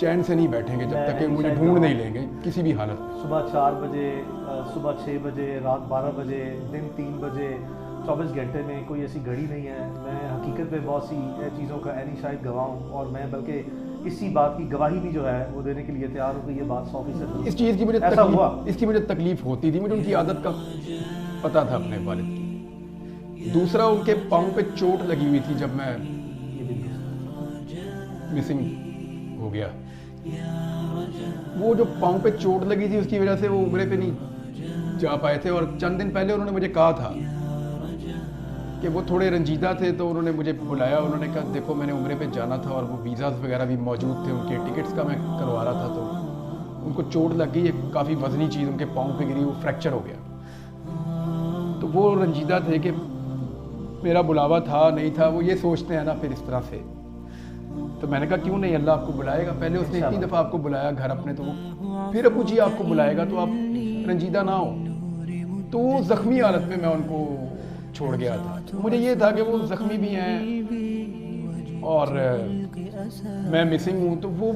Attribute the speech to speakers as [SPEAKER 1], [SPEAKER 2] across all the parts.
[SPEAKER 1] چین سے نہیں بیٹھیں گے جب تک کہ مجھے ڈھونڈ نہیں لیں گے کسی بھی حالت میں.
[SPEAKER 2] صبح 4 بجے، صبح 6 بجے، رات 12 بجے، دن 3 بجے، 24 گھنٹے میں کوئی ایسی گھڑی نہیں ہے. میں حقیقت میں بہت سی چیزوں کا عینی شاہد گواہ ہوں، اور میں بلکہ اسی بات کی گواہی بھی جو ہے وہ دینے کے لیے تیار ہوں کہ یہ بات 100%
[SPEAKER 1] اس چیز کی مجھے
[SPEAKER 2] ایسا ہوا.
[SPEAKER 1] اس کی مجھے تکلیف ہوتی تھی. مجھے ان کی عادت کا پتہ تھا اپنے والد کی. دوسرا ان کے پاؤں پہ چوٹ لگی ہوئی تھی جب میں مسنگ ہو گیا. وہ جو پاؤں پہ چوٹ لگی تھی اس کی وجہ سے وہ عمرے پہ نہیں جا پائے تھے، اور چند دن پہلے انہوں نے مجھے کہا تھا کہ وہ تھوڑے رنجیدہ تھے، تو انہوں نے مجھے بلایا. انہوں نے کہا دیکھو میں نے عمرے پہ جانا تھا اور وہ ویزاز وغیرہ بھی موجود تھے، ان کے ٹکٹس کا میں کروا رہا تھا، تو ان کو چوٹ لگ گئی، ایک کافی وزنی چیز ان کے پاؤں پہ گری، وہ فریکچر ہو گیا. تو وہ رنجیدہ تھے کہ میرا بلاوا تھا نہیں تھا، وہ یہ سوچتے ہیں نا پھر اس طرح سے. تو میں نے کہا کیوں نہیں، اللہ آپ کو بلائے گا. پہلے اس نے اتنی دفعہ آپ کو بلایا گھر اپنے، تو وہ پھر ابو جی آپ کو بلائے گا، تو آپ رنجیدہ نہ ہو. تو وہ زخمی حالت میں ان کو چھوڑ گیا تھا. مجھے یہ تھا کہ وہ زخمی بھی ہیں اور میں مسنگ ہوں، تو وہ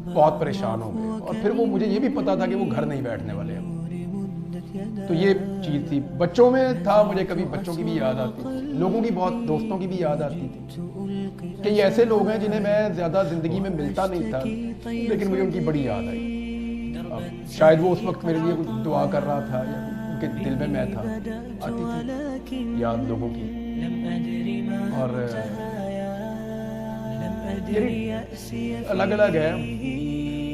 [SPEAKER 1] بہت پریشان ہو گئے. اور پھر وہ مجھے یہ بھی پتا تھا کہ وہ گھر نہیں بیٹھنے والے ہیں. تو یہ چیز تھی. بچوں میں تھا، مجھے کبھی بچوں کی بھی یاد آتی تھی، لوگوں کی بہت دوستوں کی بھی یاد آتی تھی کہ یہ ایسے لوگ ہیں جنہیں میں زیادہ زندگی میں ملتا نہیں تھا، لیکن مجھے ان کی بڑی یاد آئی. شاید وہ اس وقت میرے لیے کچھ دعا کر رہا تھا یا ان کے دل میں میں تھا. آتی تھی یاد لوگوں کی. اور الگ الگ ہے.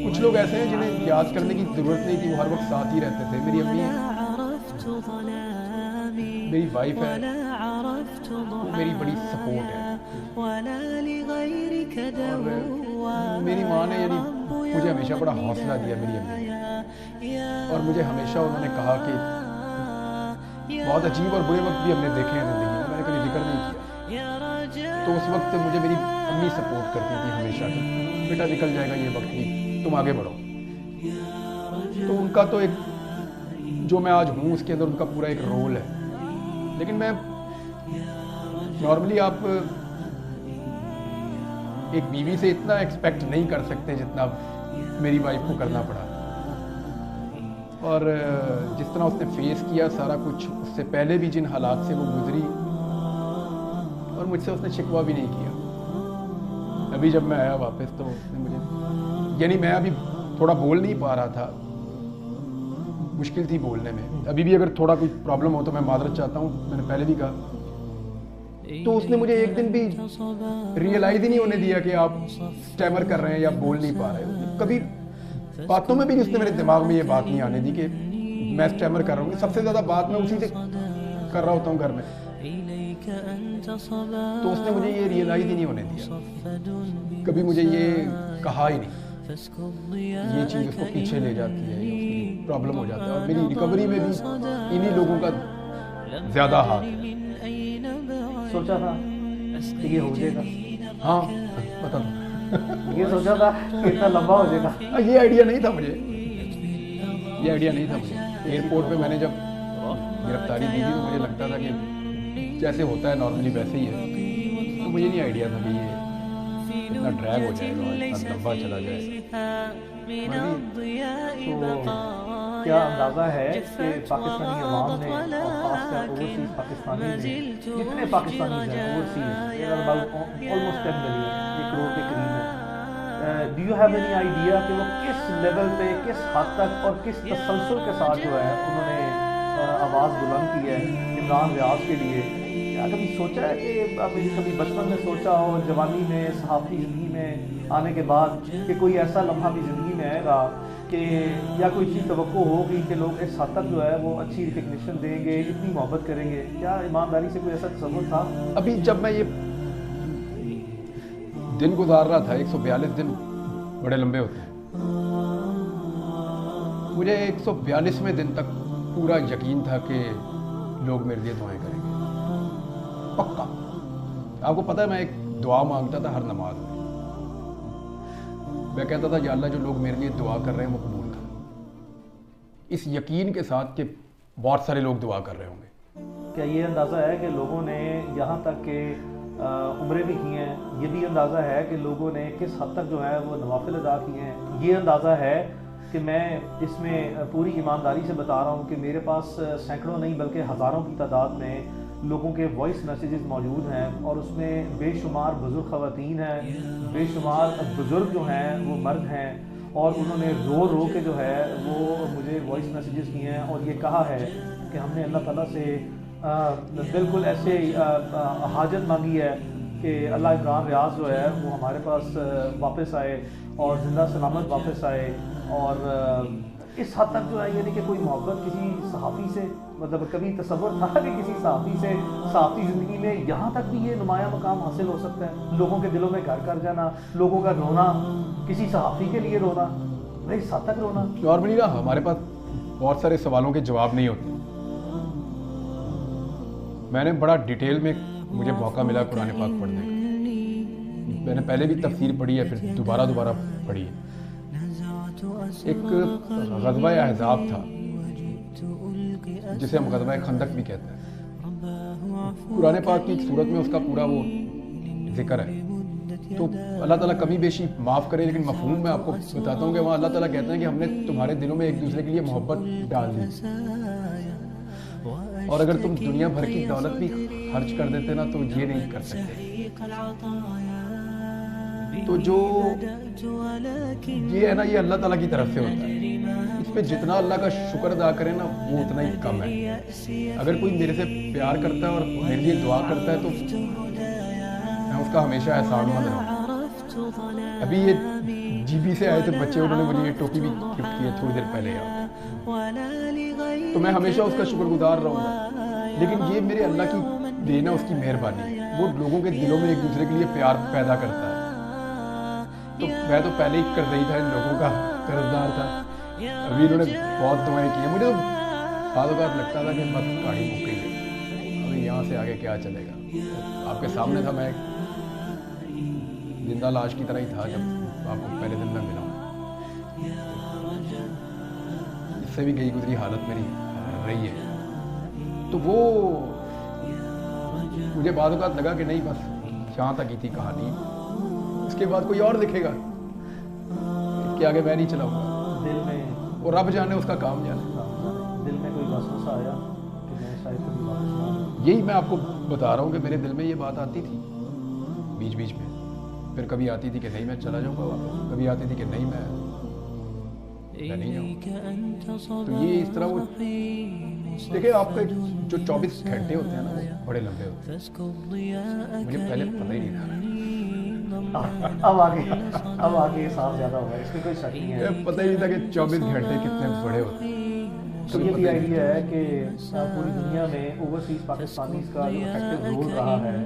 [SPEAKER 1] کچھ لوگ ایسے ہیں جنہیں یاد کرنے کی ضرورت نہیں تھی، وہ ہر وقت ساتھ ہی رہتے تھے. میری امی میری وائف ہے، وہ میری بڑی سپورٹ ہے. اور میری ماں نے یعنی مجھے ہمیشہ بڑا حوصلہ دیا، میری امی نے. اور مجھے ہمیشہ انہوں نے کہا کہ بہت عجیب اور برے وقت بھی ہم نے دیکھے ہیں زندگی میں، میں نے کبھی ذکر نہیں کیا. تو اس وقت مجھے میری امی سپورٹ کرتی تھی ہمیشہ کہ بیٹا نکل جائے گا یہ وقت بھی، تم آگے بڑھو. تو ان کا تو ایک جو میں آج ہوں اس کے اندر ان کا پورا ایک رول ہے. لیکن میں نارملی آپ ایک بیوی سے اتنا ایکسپیکٹ نہیں کر سکتے جتنا میری وائف کو کرنا پڑا. اور جس طرح اس نے فیس کیا سارا کچھ، اس سے پہلے بھی جن حالات سے وہ گزری، اور مجھ سے اس نے شکوہ بھی نہیں کیا. ابھی جب میں آیا واپس تو اس نے مجھے، یعنی میں ابھی تھوڑا بول نہیں پا رہا تھا، مشکل تھی بولنے میں. ابھی بھی اگر تھوڑا کوئی پرابلم ہو تو میں معذرت چاہتا ہوں، میں نے پہلے بھی کہا. تو اس نے مجھے ایک دن بھی ریئلائز ہی نہیں ہونے دیا کہ آپ اسٹیمر کر رہے ہیں یا بول نہیں پا رہے ہیں. کبھی باتوں میں بھی اس نے میرے دماغ میں یہ بات نہیں آنے دی کہ میں اسٹیمر کر رہا ہوں. سب سے زیادہ بات میں اسی سے کر رہا ہوتا ہوں گھر میں. تو اس نے مجھے یہ ریئلائز ہی نہیں ہونے دیا، کبھی مجھے یہ کہا ہی نہیں. یہ چیز اس کو پیچھے لے جاتی ہے، پرابلم ہو جاتا ہے. اور میری ریکوری میں بھی انہی لوگوں کا زیادہ ہاتھ ہے.
[SPEAKER 2] سوچا تھا کہ یہ ہو جائے گا؟
[SPEAKER 1] ہاں پتا تھا.
[SPEAKER 2] یہ سوچا تھا کہ اتنا لمبا ہو جائے گا؟
[SPEAKER 1] یہ آئیڈیا نہیں تھا مجھے، یہ آئیڈیا نہیں تھا مجھے. ایئرپورٹ پہ میں نے جب گرفتاری دی تھی تو مجھے لگتا تھا کہ جیسے ہوتا ہے نارملی ویسے ہی ہے. تو مجھے نہیں آئیڈیا تھا کہ یہ اتنا ڈریگ ہو جائے گا، اتنا لمبا چلا جائے گا.
[SPEAKER 2] تو کیا اندازہ ہے کہ پاکستانی عوام نے اور خاص کر اوورسیز پاکستانی نے، جتنے پاکستانی ہیں اوورسیز آلموسٹ 10 ملین، 1 کروڑ کے قریب ہے، do you have any idea کہ وہ کس لیول پہ، کس حد تک اور کس تسلسل کے ساتھ جو ہے انہوں نے آواز بلند کی ہے عمران ریاض کے لیے؟ کیا کبھی سوچا ہے کہ آپ کبھی بچپن میں سوچا ہو، جوانی میں، صحافتی زندگی میں آنے کے بعد، کہ کوئی ایسا لمحہ بھی زندگی میں آئے گا کہ یا کوئی چیز توقع ہوگی کہ لوگ اس حد تک جو ہے وہ اچھی ریکگنیشن دیں گے، اتنی محبت کریں گے؟ کیا ایمانداری سے کوئی ایسا تصور تھا؟
[SPEAKER 1] ابھی جب میں یہ دن گزار رہا تھا، 142 دن بڑے لمبے ہوتے ہیں، مجھے 142ویں دن تک پورا یقین تھا کہ لوگ میرے لیے دعائیں کریں گے، پکا. آپ کو پتہ ہے میں ایک دعا مانگتا تھا ہر نماز میں. میں کہتا تھا یا اللہ جو لوگ میرے لیے دعا کر رہے ہیں وہ قبول کر، اس یقین کے ساتھ کہ بہت سارے لوگ دعا کر رہے ہوں گے.
[SPEAKER 2] کیا یہ اندازہ ہے کہ لوگوں نے یہاں تک کہ عمریں بھی کی ہیں. یہ بھی اندازہ ہے کہ لوگوں نے کس حد تک جو ہے وہ نوافل ادا کیے ہیں. یہ اندازہ ہے کہ میں اس میں پوری ایمانداری سے بتا رہا ہوں کہ میرے پاس سینکڑوں نہیں بلکہ ہزاروں کی تعداد میں لوگوں کے وائس میسیجز موجود ہیں, اور اس میں بے شمار بزرگ خواتین ہیں, بے شمار بزرگ جو ہیں وہ مرد ہیں, اور انہوں نے رو رو کے جو ہے وہ مجھے وائس میسیجز کیے ہیں اور یہ کہا ہے کہ ہم نے اللہ تعالیٰ سے بالکل ایسے حاجت مانگی ہے کہ اللہ عمران ریاض جو ہے وہ ہمارے پاس واپس آئے اور زندہ سلامت واپس آئے. اور اس حد تک جو ہے یعنی کہ کوئی محبت کسی صحافی سے, مطلب کبھی تصور تھا کہ کسی صحافی سے صحافی زندگی میں یہاں تک بھی یہ نمایاں مقام حاصل ہو سکتا ہے؟ لوگوں کے دلوں میں گھر کر جانا, لوگوں کا رونا, کسی صحافی کے لیے رونا, بھائی اس حد تک رونا.
[SPEAKER 1] اور بھی نہیں, ہمارے پاس بہت سارے سوالوں کے جواب نہیں ہوتے. میں نے بڑا ڈیٹیل میں مجھے موقع ملا قرآن پاک پڑھنے کا. میں نے پہلے بھی تفسیر پڑھی ہے, پھر دوبارہ پڑھی ہے. ایک غزوہ احزاب تھا جسے ہم غزوہ خندق بھی کہتے ہیں. قرآن پاک کی ایک صورت میں اس کا پورا وہ ذکر ہے. تو اللہ تعالیٰ کمی بیشی معاف کرے, لیکن مفہوم میں آپ کو بتاتا ہوں کہ وہاں اللہ تعالیٰ کہتے ہیں کہ ہم نے تمہارے دلوں میں ایک دوسرے کے لیے محبت ڈال دی, اور اگر تم دنیا بھر کی دولت بھی خرچ کر دیتے نا تو یہ نہیں کر سکتے. تو جو یہ ہے نا, یہ اللہ تعالیٰ کی طرف سے ہوتا ہے. اس پہ جتنا اللہ کا شکر ادا کرے نا وہ اتنا ہی کم ہے. اگر کوئی میرے سے پیار کرتا ہے اور میرے لیے دعا کرتا ہے تو میں اس کا ہمیشہ احسان مند رہوں. ابھی یہ جی بی سے آئے تھے بچے, انہوں نے مجھے یہ ٹوپی بھی گفٹ کی ہے تھوڑی دیر پہلے یار, تو میں ہمیشہ اس کا شکر گزار رہوں گا. لیکن یہ میرے اللہ کی دین ہے, اس کی مہربانی. وہ لوگوں کے دلوں میں ایک دوسرے کے لیے پیار پیدا کرتا ہے. تو میں تو پہلے ہی قرضی تھا, ان لوگوں کا قرضدار تھا. ابھی انہوں نے بہت دعائیں کی ہیں. مجھے تو بعض اوقات لگتا تھا کہ بس گاڑی مک گئی ہے, ابھی یہاں سے آگے کیا چلے گا. آپ کے سامنے تھا, میں زندہ لاش کی طرح ہی تھا جب آپ کو پہلے دن میں ملا. اس سے بھی گئی گزری حالت میری رہی ہے. تو وہ مجھے بعض اوقات لگا کہ نہیں بس یہاں تک ہی تھی کہانی, اس کے بعد کوئی اور لکھے گا, اس کے آگے میں نہیں چلاؤں گا.
[SPEAKER 2] دل میں
[SPEAKER 1] وہ رب جانے, اس کا کام جانے.
[SPEAKER 2] دل میں کوئی وسوسہ آیا کہ میں شاید کبھی واپس نہ آؤں.
[SPEAKER 1] یہی میں آپ کو بتا رہا ہوں کہ میرے دل میں یہ بات آتی تھی بیچ بیچ میں. پھر کبھی آتی تھی کہ نہیں میں چلا جاؤں گا واپس, کبھی آتی تھی کہ نہیں میں نہیں جاؤں. تو یہ اس طرح وہ دیکھیں, آپ کے جو 24 گھنٹے ہوتے ہیں نا وہ بڑے لمبے ہوتے ہیں. مجھے پہلے پتہ ہی نہیں تھا.
[SPEAKER 2] اب آگے احساس زیادہ ہوگا, اس میں کوئی شک نہیں ہے.
[SPEAKER 1] پتہ ہی نہیں تھا کہ 24 گھنٹے کتنے بڑے ہوتے ہیں.
[SPEAKER 2] تو یہ بھی آئیڈیا ہے کہ پوری دنیا میں اوورسیز پاکستانیز کا جو ایکٹیو رول رہا ہے,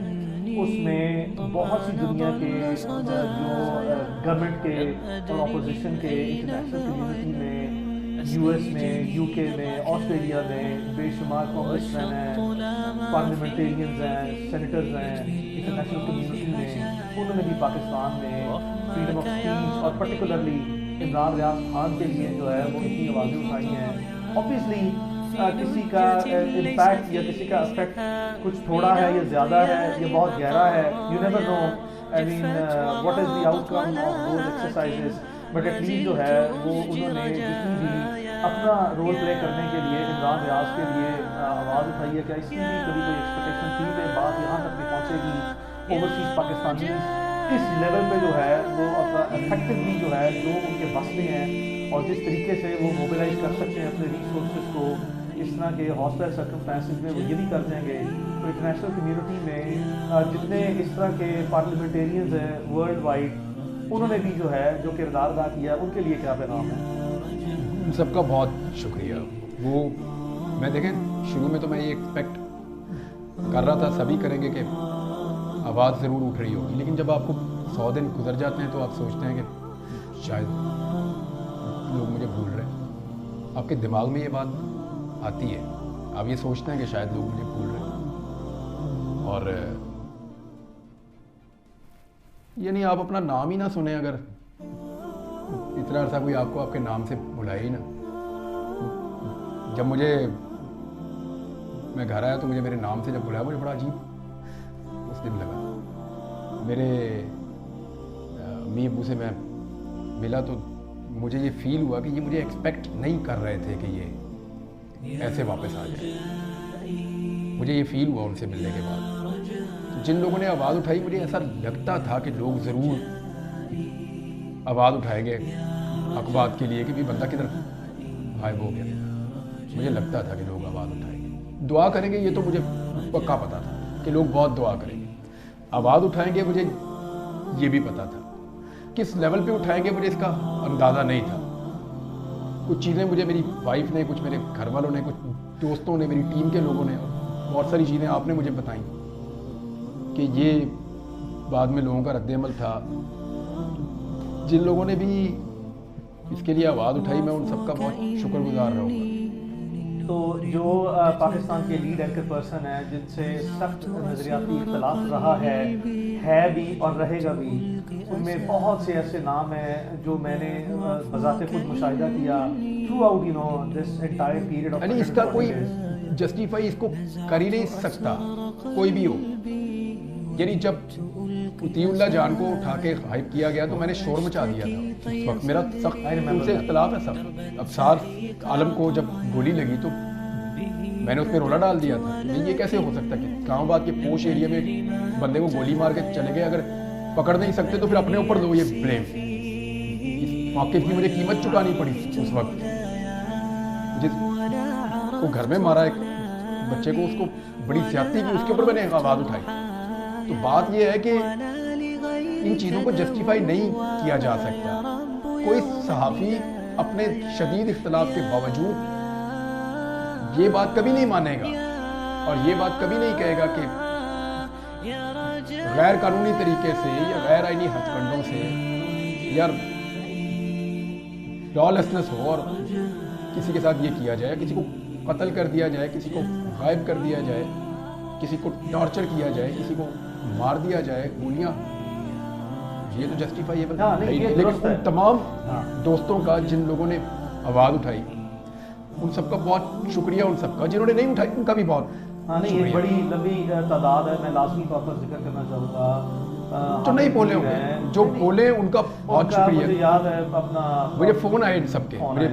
[SPEAKER 2] اس میں بہت سی دنیا کے جو گورنمنٹ کے اور اپوزیشن کے انٹرنیشنل کمیونٹی میں, یو ایس میں, یو کے میں, آسٹریلیا میں بے شمار کانگریس مین ہیں, پارلیمنٹیرینز ہیں, سینیٹرز ہیں انٹرنیشنل کمیونٹی میں. انہوں نے بھی پاکستان میں فریڈم آف اسپیچ اور پرٹیکولرلی عمران ریاض خان کے لیے جو ہے وہ اتنی آوازیں اٹھائی ہیں. اوبیسلی کسی کا امپیکٹ یا کسی کا افیکٹ کچھ تھوڑا ہے یا زیادہ ہے یا بہت گہرا ہے, you never know. I mean what is the outcome of those exercises. But at least جو ہے وہ انہوں نے جتنی بھی اپنا رول پلے کرنے کے لیے عمران ریاض کے لیے آواز اٹھائی ہے. کیا اس کی بھی کبھی کوئی ایکسپیکٹیشن تھی کہ بات یہاں تک بھی پہنچے گی؟ اوورسیز پاکستانی اس لیول پہ جو ہے وہ اپنا افیکٹولی جو ہے جو ان کے بس میں ہیں اور جس طریقے سے وہ موبلائز کر سکتے ہیں اپنے ریسورسز کو, اس طرح کے ہاسٹل سرکمسٹانسز میں وہ یہ بھی کر دیں گے. تو انٹرنیشنل کمیونٹی میں جتنے اس طرح کے پارلیمنٹیرینز ہیں ورلڈ وائڈ, انہوں نے بھی جو ہے جو کردار ادا کیا, ان کے لیے کیا پیغام ہے؟
[SPEAKER 1] سب کا بہت شکریہ. وہ میں دیکھیں شروع میں تو میں یہ ایکسپیکٹ کر رہا تھا سبھی کریں گے کہ آواز ضرور اٹھ رہی ہوگی, لیکن جب آپ کو 100 دن گزر جاتے ہیں تو آپ سوچتے ہیں کہ شاید لوگ مجھے بھول رہے ہیں. آپ کے دماغ میں یہ بات آتی ہے, آپ یہ سوچتے ہیں کہ شاید لوگ مجھے بھول رہے ہیں. اور یعنی آپ اپنا نام ہی نہ سنیں, اگر اتنا عرصہ کوئی آپ کو آپ کے نام سے بلائے ہی نا. جب میں گھر آیا تو مجھے میرے نام سے جب بلایا مجھے بڑا عجیب اس دن لگا. میرے امی ابو سے میں ملا تو مجھے یہ فیل ہوا کہ یہ مجھے ایکسپیکٹ نہیں کر رہے تھے کہ یہ ایسے واپس آ جائے. مجھے یہ فیل ہوا ان سے ملنے کے بعد. جن لوگوں نے آواز اٹھائی مجھے ایسا لگتا تھا کہ لوگ ضرور آواز اٹھائیں گے حق بات کے لیے کہ بھی بندہ کدھر غائب ہو گیا. مجھے لگتا تھا کہ لوگ آواز اٹھائیں گے, دعا کریں گے, یہ تو مجھے پکا پتا تھا کہ لوگ بہت دعا کریں گے. آواز اٹھائیں گے مجھے یہ بھی پتا تھا. کس لیول پہ اٹھائیں گے مجھے اس کا اندازہ نہیں تھا. کچھ چیزیں مجھے میری وائف نے, کچھ میرے گھر والوں نے, کچھ دوستوں نے, میری ٹیم کے لوگوں نے, بہت ساری چیزیں آپ نے مجھے بتائیں کہ یہ بعد میں لوگوں کا رد عمل تھا. جن لوگوں نے بھی اس کے لیے آواز اٹھائی میں ان سب کا بہت شکر گزار رہوں گا.
[SPEAKER 2] تو جو پاکستان کے لیڈ اینکر پرسن ہیں جن سے سخت نظریاتی اختلاف رہا ہے بھی اور رہے گا بھی, ان میں بہت سے ایسے نام ہیں جو میں نے بذات خود مشاہدہ کیا through out this entire period of.
[SPEAKER 1] یعنی اس کا کوئی جسٹیفائی اس کو کر ہی نہیں سکتا کوئی بھی ہو. یعنی جب عطیہ اللہ جان کو اٹھا کے غائب کیا گیا تو میں نے شور مچا دیا تھا. اس وقت میرا سخت ان سے اختلاف ہے سب. ابصار عالم کو جب گولی لگی تو میں نے اس میں رولا ڈال دیا تھا. یہ کیسے ہو سکتا کہ اسلام آباد کے پوش ایریا میں بندے کو گولی مار کے چلے گئے, اگر پکڑ نہیں سکتے تو پھر اپنے اوپر دو یہ بلیم. اس موقف کی مجھے قیمت چکانی پڑی اس وقت. جس کو گھر میں مارا ایک بچے کو, اس کو بڑی زیادتی کی, اس کے اوپر میں نے آواز اٹھائی. تو بات یہ ہے کہ ان چیزوں کو جسٹیفائی نہیں کیا جا سکتا. کوئی صحافی اپنے شدید اختلاف کے باوجود یہ بات کبھی نہیں مانے گا اور یہ بات کبھی نہیں کہے گا کہ غیر قانونی طریقے سے یا غیر آئینی ہتھ کنڈوں سے یا لا لیسنس ہو اور کسی کے ساتھ یہ کیا جائے, کسی کو قتل کر دیا جائے, کسی کو غائب کر دیا جائے, کسی کو ٹارچر کیا جائے, کسی کو مار دیا جائے گولیاں. یہ تو جسٹیفائیبل نہیں. لیکن ان تمام دوستوں کا جن لوگوں نے آواز اٹھائی ان سب کا بہت شکریہ. ان سب کا جنہوں نے نہیں اٹھائی ان کا بھی بہت
[SPEAKER 2] نہیں. یہ بڑی لمبی تعداد ہے. میں لازمی طور پر ذکر کرنا چاہوں گا
[SPEAKER 1] جو نہیں بولے ہوں گے, جو بولے ان کا بہت شکریہ.
[SPEAKER 2] مجھے یاد ہے اپنا,
[SPEAKER 1] مجھے فون آئے ان سب کے, مجھے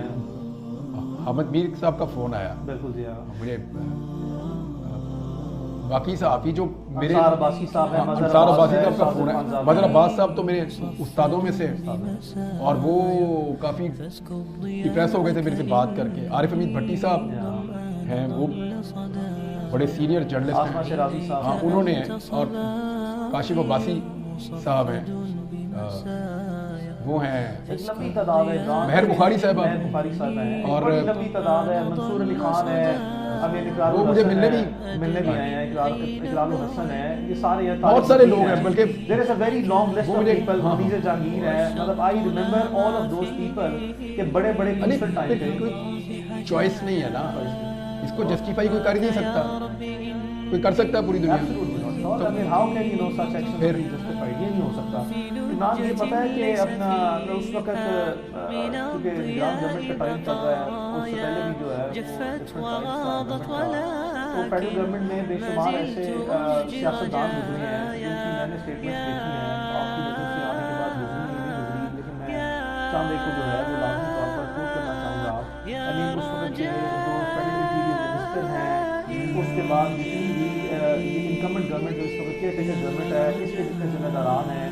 [SPEAKER 1] حامد میر صاحب کا فون آیا.
[SPEAKER 2] بالکل جی.
[SPEAKER 1] مجھے باقی صحافی جو میرے
[SPEAKER 2] انصار عباسی صاحب ہیں,
[SPEAKER 1] انصار عباسی صاحب کا فون ہے. مظہر عباس صاحب تو میرے استادوں میں سے اور وہ کافی ڈپریس ہو گئے تھے میرے سے بات کر کے. عارف حمید بھٹی صاحب ہیں, وہ بڑے سینئر جرنلسٹ ہیں, ہاں انہوں نے, اور کاشف عباسی صاحب ہیں, وہ ہیں
[SPEAKER 2] لمبی تعداد ہے.
[SPEAKER 1] مہر بخاری صاحبہ
[SPEAKER 2] ہیں
[SPEAKER 1] اور
[SPEAKER 2] لمبی تعداد ہے. منصور علی خان ہے,
[SPEAKER 1] وہ مجھے ملنے
[SPEAKER 2] بھی آئے ہیں. اقرار الحسن ہے. یہ سارے
[SPEAKER 1] بہت سارے لوگ ہیں, بلکہ
[SPEAKER 2] there is a very long list of people. منیزر Jahangir ہے. مطلب I remember all of those people کہ بڑے بڑے پیسفل ٹائم پہ.
[SPEAKER 1] کوئی چوائس نہیں ہے نا, اس کو جسٹیفائی کوئی کر ہی نہیں سکتا. کوئی کر سکتا ہے پوری دنیا میں.
[SPEAKER 2] How can you know such actions to be justified? یہ نہیں ہو سکتا. عمران یہ پتا ہے کہ اپنا اس وقت کیونکہ نظام گورنمنٹ کا ٹائم چل رہا ہے, اس سے پہلے بھی جو ہے تو فیڈرل گورنمنٹ میں بے شمار ایسے سیاستدان گزرے ہیں جن کی میں نے اسٹیٹمنٹس دیکھی ہیں. آپ کی وجہ سے آنے کے بعد گزری, لیکن میں چاند کو جو ہے وہ لازمی طور پر کوٹ کرنا چاہوں گا. اس وقت کے جو فیڈرل انٹیریئر منسٹر ہیں, اس کے بعد جتنی بھی انکمبنٹ گورنمنٹ جو اس وقت کیئر ٹیکر گورنمنٹ ہے, اس کے جتنے ذمہ داران ہیں,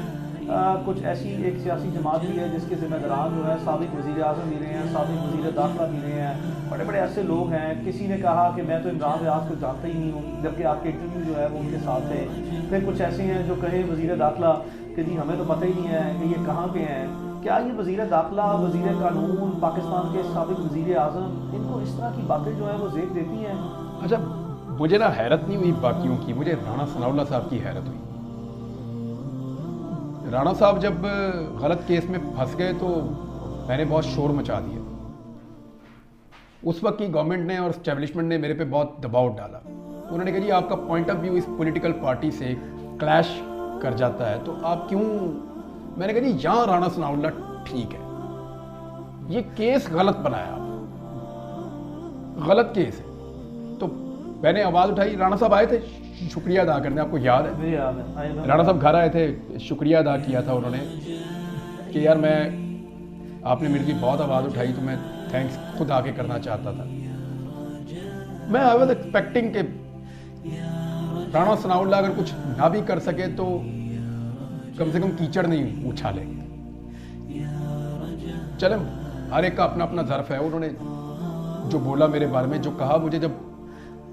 [SPEAKER 2] کچھ ایسی ایک سیاسی جماعت بھی ہے جس کے ذمہ داران جو ہے سابق وزیر اعظم بھی رہے ہیں, سابق وزیر داخلہ بھی رہے ہیں. بڑے بڑے ایسے لوگ ہیں. کسی نے کہا کہ میں تو عمران ریاض کو جانتا ہی نہیں ہوں, جبکہ آپ کے انٹرویو جو ہے وہ ان کے ساتھ تھے. پھر کچھ ایسے ہیں جو کہیں وزیر داخلہ کہ جی ہمیں تو پتہ ہی نہیں ہے کہ یہ کہاں پہ ہیں. کیا یہ وزیر داخلہ, وزیر قانون, پاکستان کے سابق وزیر اعظم, ان کو اس طرح کی باتیں جو ہیں وہ زیب دیتی ہیں؟
[SPEAKER 1] اچھا مجھے نا حیرت نہیں ہوئی باقیوں کی, مجھے رانا ثناء اللہ صاحب کی حیرت ہوئی. رانا صاحب جب غلط کیس میں پھنس گئے تو میں نے بہت شور مچا دیا. اس وقت کی گورنمنٹ نے اور اسٹیبلشمنٹ نے میرے پہ بہت دباؤ ڈالا. انہوں نے کہا جی آپ کا پوائنٹ آف ویو اس پولیٹیکل پارٹی سے کلیش کر جاتا ہے تو آپ کیوں. میں نے کہا جی یہاں رانا ثناء اللہ ٹھیک ہے, یہ کیس غلط بنایا آپ, غلط کیس ہے. تو میں نے آواز اٹھائی, رانا صاحب آئے تھے شکریہ ادا کرنا ہے. آپ کو یاد ہے
[SPEAKER 2] مجھے یاد ہے
[SPEAKER 1] رانا صاحب گھر آئے تھے, شکریہ ادا کیا تھا انہوں نے کہ یار میں آپ نے میرے لیے بہت آواز اٹھائی تو میں تھینکس خود آ کے کرنا چاہتا تھا. میں آئی واز ایکسپیکٹنگ کہ رانا ثناء اللہ اگر کچھ نہ بھی کر سکے تو کم سے کم کیچڑ نہیں اچھالے. چلیں ہر ایک کا اپنا اپنا ظرف ہے. انہوں نے جو بولا میرے بارے میں, جو کہا مجھے, جب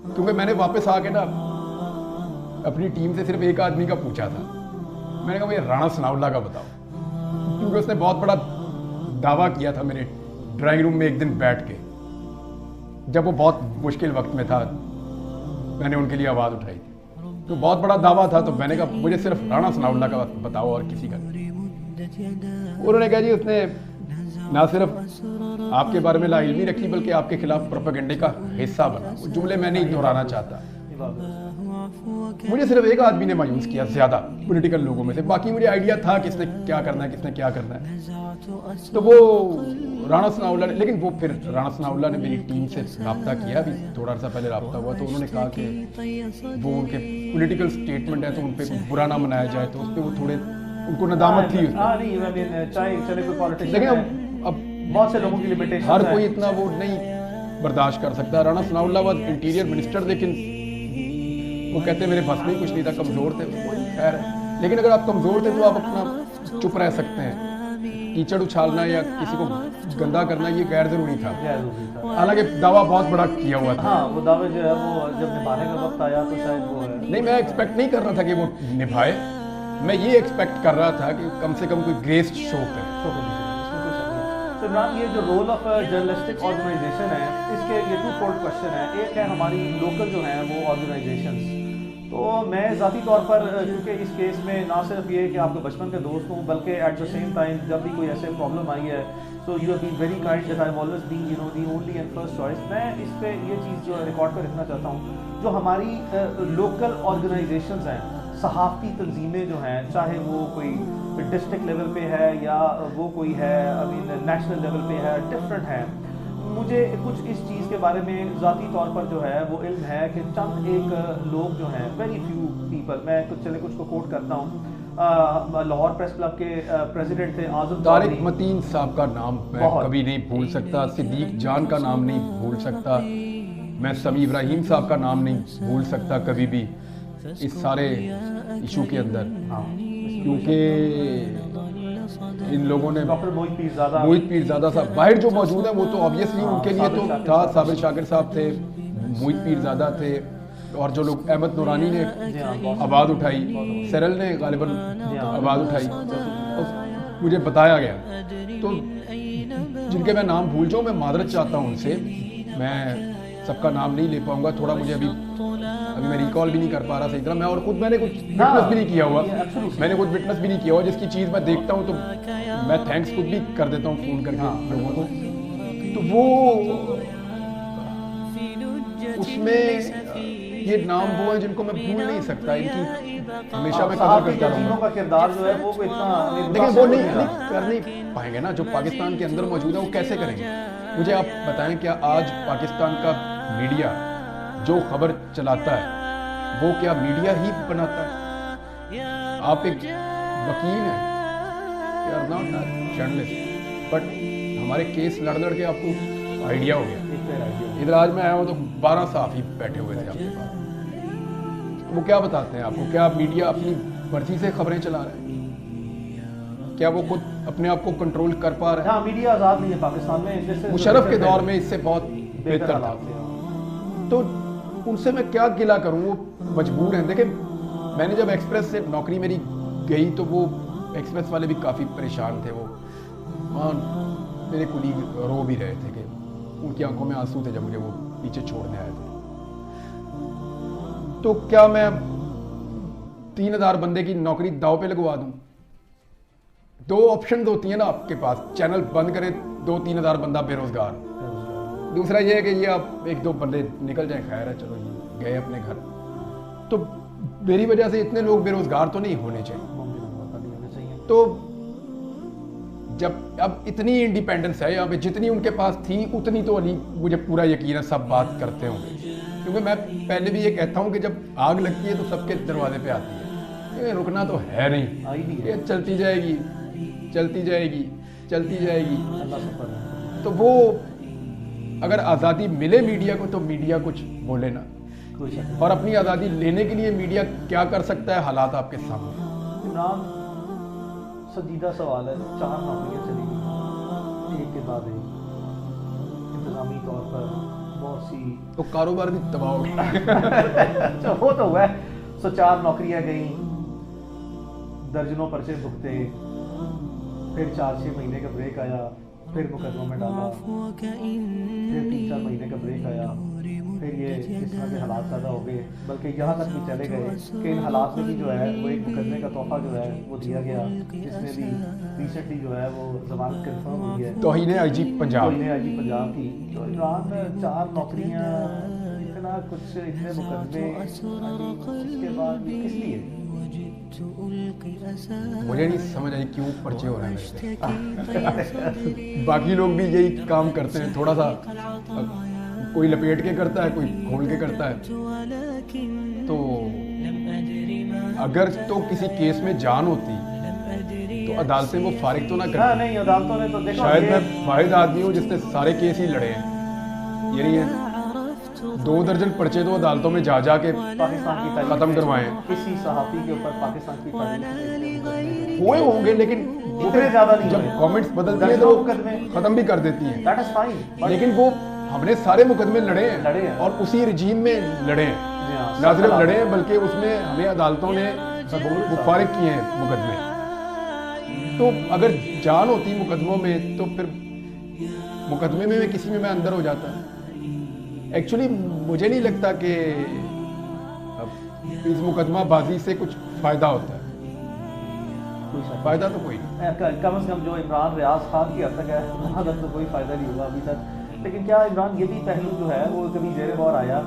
[SPEAKER 1] کیونکہ میں نے واپس آ کے نا اپنی ٹیم سے صرف ایک آدمی کا پوچھا تھا, میں نے کہا بھائی رانا ثناء اللہ کا بتاؤ, کیونکہ اس نے بہت بڑا دعویٰ کیا تھا میرے ڈرائنگ روم میں ایک دن بیٹھ کے, جب وہ بہت مشکل وقت میں تھا, میں نے ان کے لیے آواز اٹھائی تھی. تو بہت بڑا دعویٰ تھا, تو میں نے کہا مجھے صرف رانا ثناء اللہ کا بتاؤ اور کسی کا نہیں. انہوں نے کہا جی اس نے نہ صرف آپ کے بارے میں لا علمی رکھی بلکہ آپ کے خلاف پروپیگنڈے کا حصہ بنا. وہ جملے میں نہیں دہرانا چاہتا. مجھے صرف ایک آدمی نے مایوس کیا زیادہ پولیٹیکل لوگوں میں سے, باقی مجھے آئیڈیا تھا کس نے کیا کرنا ہے, کس نے کیا کرنا ہے. تو وہ رانا ثناء اللہ نے, لیکن وہ پھر رانا ثناء اللہ نے میری ٹیم سے رابطہ کیا, بھی تھوڑا سا پہلے رابطہ ہوا, تو انہوں نے کہا کہ وہ ان کے پولیٹیکل سٹیٹمنٹ ہے تو ان پہ کچھ برا نہ منایا جائے, تو اس پہ وہ تھوڑے ان کو ندامت تھی اس پہ. لیکن اب
[SPEAKER 2] بہت سے لوگوں کی لمیٹیشن,
[SPEAKER 1] ہر کوئی اتنا وہ نہیں برداشت کر سکتا. رانا ثناء اللہ واز انٹیریئر منسٹر, لیکن وہ کہتے ہیں میرے بس میں کچھ نہیں تھا, کمزور تھے. خیر ہے, لیکن اگر آپ کمزور تھے تو آپ اپنا چپ رہ سکتے ہیں. کیچڑ اچھالنا یا کسی کو گندا کرنا یہ غیر ضروری تھا, حالانکہ دعویٰ بہت بڑا کیا ہوا تھا.
[SPEAKER 2] ہاں وہ دعویٰ جو ہے وہ جب نبھانے کا وقت آیا تو شاید وہ
[SPEAKER 1] نہیں, میں ایکسپیکٹ نہیں کر رہا تھا کہ وہ نبھائے. میں یہ ایکسپیکٹ کر رہا تھا کہ کم سے کم کوئی گریس شو کرے.
[SPEAKER 2] تو عمران, یہ جو رول آف جرنلسٹک آرگنائزیشن ہے, اس کے یہ ٹو فولڈ کوشچن ہے. ایک ہے ہماری لوکل جو ہیں وہ آرگنائزیشنز, تو میں ذاتی طور پر کیونکہ اس کیس میں نہ صرف یہ کہ آپ کے بچپن کے دوست ہوں, بلکہ ایٹ دا سیم ٹائم جب بھی کوئی ایسے پرابلم آئی ہے تو you have been very kind that I have always been you know the only and first choice. میں اس پہ یہ چیز جو ریکارڈ کر رکھنا چاہتا ہوں, جو ہماری لوکل آرگنائزیشنز ہیں, صحافتی تنظیمیں جو ہیں, چاہے وہ کوئی ڈسٹرکٹ لیول پہ ہے یا وہ کوئی ہے نیشنل لیول پہ ہے, ڈفرینٹ ہے. مجھے کچھ اس چیز کے بارے میں ذاتی طور پر جو ہے وہ علم ہے کہ چند ایک لوگ جو ہیں, ویری فیو پیپل, میں کچھ کو کوٹ کرتا ہوں. لاہور پریس کلب کے پریزیڈنٹ تھے اعظم
[SPEAKER 1] طارق متین صاحب کا نام میں کبھی نہیں بھول سکتا, صدیق جان کا نام نہیں بھول سکتا, میں سمیع ابراہیم صاحب کا نام نہیں بھول سکتا کبھی بھی اس سارے ایشو کے اندر, کیونکہ ان لوگوں نے
[SPEAKER 2] ڈاکٹر
[SPEAKER 1] موہت پیرزادہ صاحب باہر جو موجود ہیں وہ تو آبویسلی ان کے لیے تو تھا. صابر شاکر صاحب تھے, موہت پیرزادہ تھے, اور جو لوگ احمد نورانی نے آواز اٹھائی, سیرل نے غالباً آواز اٹھائی, مجھے بتایا گیا. تو جن کے میں نام بھول جاؤں میں معذرت چاہتا ہوں ان سے, میں سب کا نام نہیں لے پاؤں گا. تھوڑا مجھے ابھی میں ریکال بھی نہیں کر پا رہا صحیح طرح. میں اور خود میں نے کچھ وٹنس بھی نہیں کیا ہوا, جس کی چیز میں دیکھتا ہوں تو میں تھینکس خود بھی کر دیتا ہوں فون کر کے لوگوں کو. تو وہ اس میں یہ نام وہ ہیں جن کو میں بھول نہیں سکتا, ان کی ہمیشہ میں قدر کرتا رہوں گا.
[SPEAKER 2] کا کردار جو ہے وہ اتنا
[SPEAKER 1] لیکن وہ نہیں کر نہیں پائیں گے نا, جو پاکستان کے اندر موجود ہے وہ کیسے کریں گے. مجھے آپ بتائیں کیا آج پاکستان کا میڈیا جو خبر چلاتا ہے وہ کیا میڈیا ہی بناتا ہے؟ آپ ایک وکیل ہیں, you are not a journalist, but ہمارے کیس لڑ کے آپ کو آئیڈیا ہو گیا. ادھر آج میں آیا ہوں تو 12 صحافی بیٹھے ہوئے تھے آپ کے پاس. وہ کیا بتاتے ہیں آپ کو, کیا میڈیا اپنی مرضی سے خبریں چلا رہے ہیں؟ کیا وہ خود اپنے آپ کو کنٹرول کر پا رہے ہیں؟
[SPEAKER 2] ہاں, میڈیا آزاد نہیں ہے پاکستان میں.
[SPEAKER 1] مشرف کے دور میں اس سے بہت بہتر تھا. تو ان سے میں کیا گلہ کروں, وہ مجبور ہیں. دیکھیں میں نے جب ایکسپریس سے نوکری میری گئی تو وہ ایکسپریس والے بھی کافی پریشان تھے. وہ وہاں میرے کولیگ رو بھی رہے تھے کہ ان کی آنکھوں میں آنسو تھے جب مجھے وہ پیچھے چھوڑنے آئے تھے. تو کیا میں 3000 بندے کی نوکری داؤ پہ لگوا دوں؟ 2 آپشن ہوتی ہیں نا آپ کے پاس, چینل بند کریں 2-3 ہزار بندہ بے روزگار, دوسرا یہ ہے کہ یہ آپ 1-2 بندے نکل جائیں, خیر ہے چلو یہ گئے اپنے گھر. تو میری وجہ سے اتنے لوگ بے روزگار تو نہیں ہونے چاہیے. تو جب اب اتنی انڈیپینڈنس ہے یہاں پہ, جتنی ان کے پاس تھی اتنی تو علی مجھے پورا یقین ہے سب بات کرتے ہوں گے. کیونکہ میں پہلے بھی یہ کہتا ہوں کہ جب آگ لگتی ہے تو سب کے دروازے پہ آتی ہے، یہ رکنا تو ہے نہیں، یہ چلتی جائے گی چلتی جائے گی چلتی جائے گی۔ تو وہ اگر آزادی ملے میڈیا کو تو میڈیا کچھ بولے نا، اور اپنی آزادی لینے کے لیے میڈیا کیا کر سکتا ہے، حالات آپ کے سامنے۔
[SPEAKER 2] عمران سنجیدہ سوال ہے، 4 نوکریاں چلی گئی ایک کے بعد ایک، انتظامی طور پر بہت سی،
[SPEAKER 1] تو کاروبار بھی تباہ ہو گیا۔
[SPEAKER 2] وہ تو ہوا ہے، 4 نوکریاں گئیں، درجنوں پرچے بھگتے، پھر 4-6 مہینے کا بریک آیا، پھر مقدموں میں ڈالا، پھر 3-4 مہینے کا بریک آیا، پھر یہ اس طرح کے حالات پیدا ہو گئے، بلکہ یہاں تک بھی چلے گئے کہ ان حالات میں بھی جو ہے وہ ایک مقدمے کا تحفہ جو ہے وہ دیا گیا، جس میں بھی ریسنٹلی جو ہے وہ ضمانت کنفرم ہوئی ہے،
[SPEAKER 1] توہین آئی جی پنجاب
[SPEAKER 2] کی۔ تو عمران 4 نوکریاں، اتنا کچھ، اتنے مقدمے، اس کے بعد کس لیے؟
[SPEAKER 1] مجھے نہیں سمجھ آئی کیوں پرچے ہو رہے ہیں۔ باقی لوگ بھی یہی کام کرتے ہیں، تھوڑا سا کوئی لپیٹ کے کرتا ہے، کوئی کھول کے کرتا ہے۔ تو اگر تو کسی کیس میں جان ہوتی تو عدالتیں وہ فارغ تو نہ کرتی۔
[SPEAKER 2] نہیں، عدالتوں نے تو دیکھو،
[SPEAKER 1] شاید میں واحد آدمی ہوں جس نے سارے کیس ہی لڑے ہیں، یعنی 2 درجن پرچے تو عدالتوں میں جا جا کے
[SPEAKER 2] پاکستان کی تاریخ
[SPEAKER 1] ختم کروائے ہیں۔
[SPEAKER 2] کسی صحافی کے اوپر پاکستان کی تاریخ
[SPEAKER 1] ہوئے ہوں گے، لیکن
[SPEAKER 2] اتنے زیادہ نہیں
[SPEAKER 1] جب
[SPEAKER 2] ہوئے۔
[SPEAKER 1] گورنمنٹس بدلتی ہیں تو ختم بھی کر دیتی ہیں،
[SPEAKER 2] That is fine،
[SPEAKER 1] لیکن وہ ہم نے سارے مقدمے لڑے
[SPEAKER 2] لڑے
[SPEAKER 1] ہیں
[SPEAKER 2] ہیں،
[SPEAKER 1] اور اسی رجیم میں لڑے ہیں، نہ صرف لڑے ہیں بلکہ اس میں ہمیں عدالتوں نے وہ فارغ کیے ہیں مقدمے۔ تو اگر جان ہوتی مقدموں میں تو پھر مقدمے میں کسی میں اندر ہو جاتا۔ ایکچولی مجھے نہیں لگتا کہ اس مقدمہ بازی سے کچھ فائدہ ہوتا ہے، فائدہ تو کوئی نہیں۔
[SPEAKER 2] کم از کم جو عمران ریاض خان کی حد تک ہے وہاں تک تو کوئی فائدہ نہیں ہوا ابھی تک۔ لیکن کیا عمران یہ بھی پہلو جو ہے وہ کبھی زیر غور آیا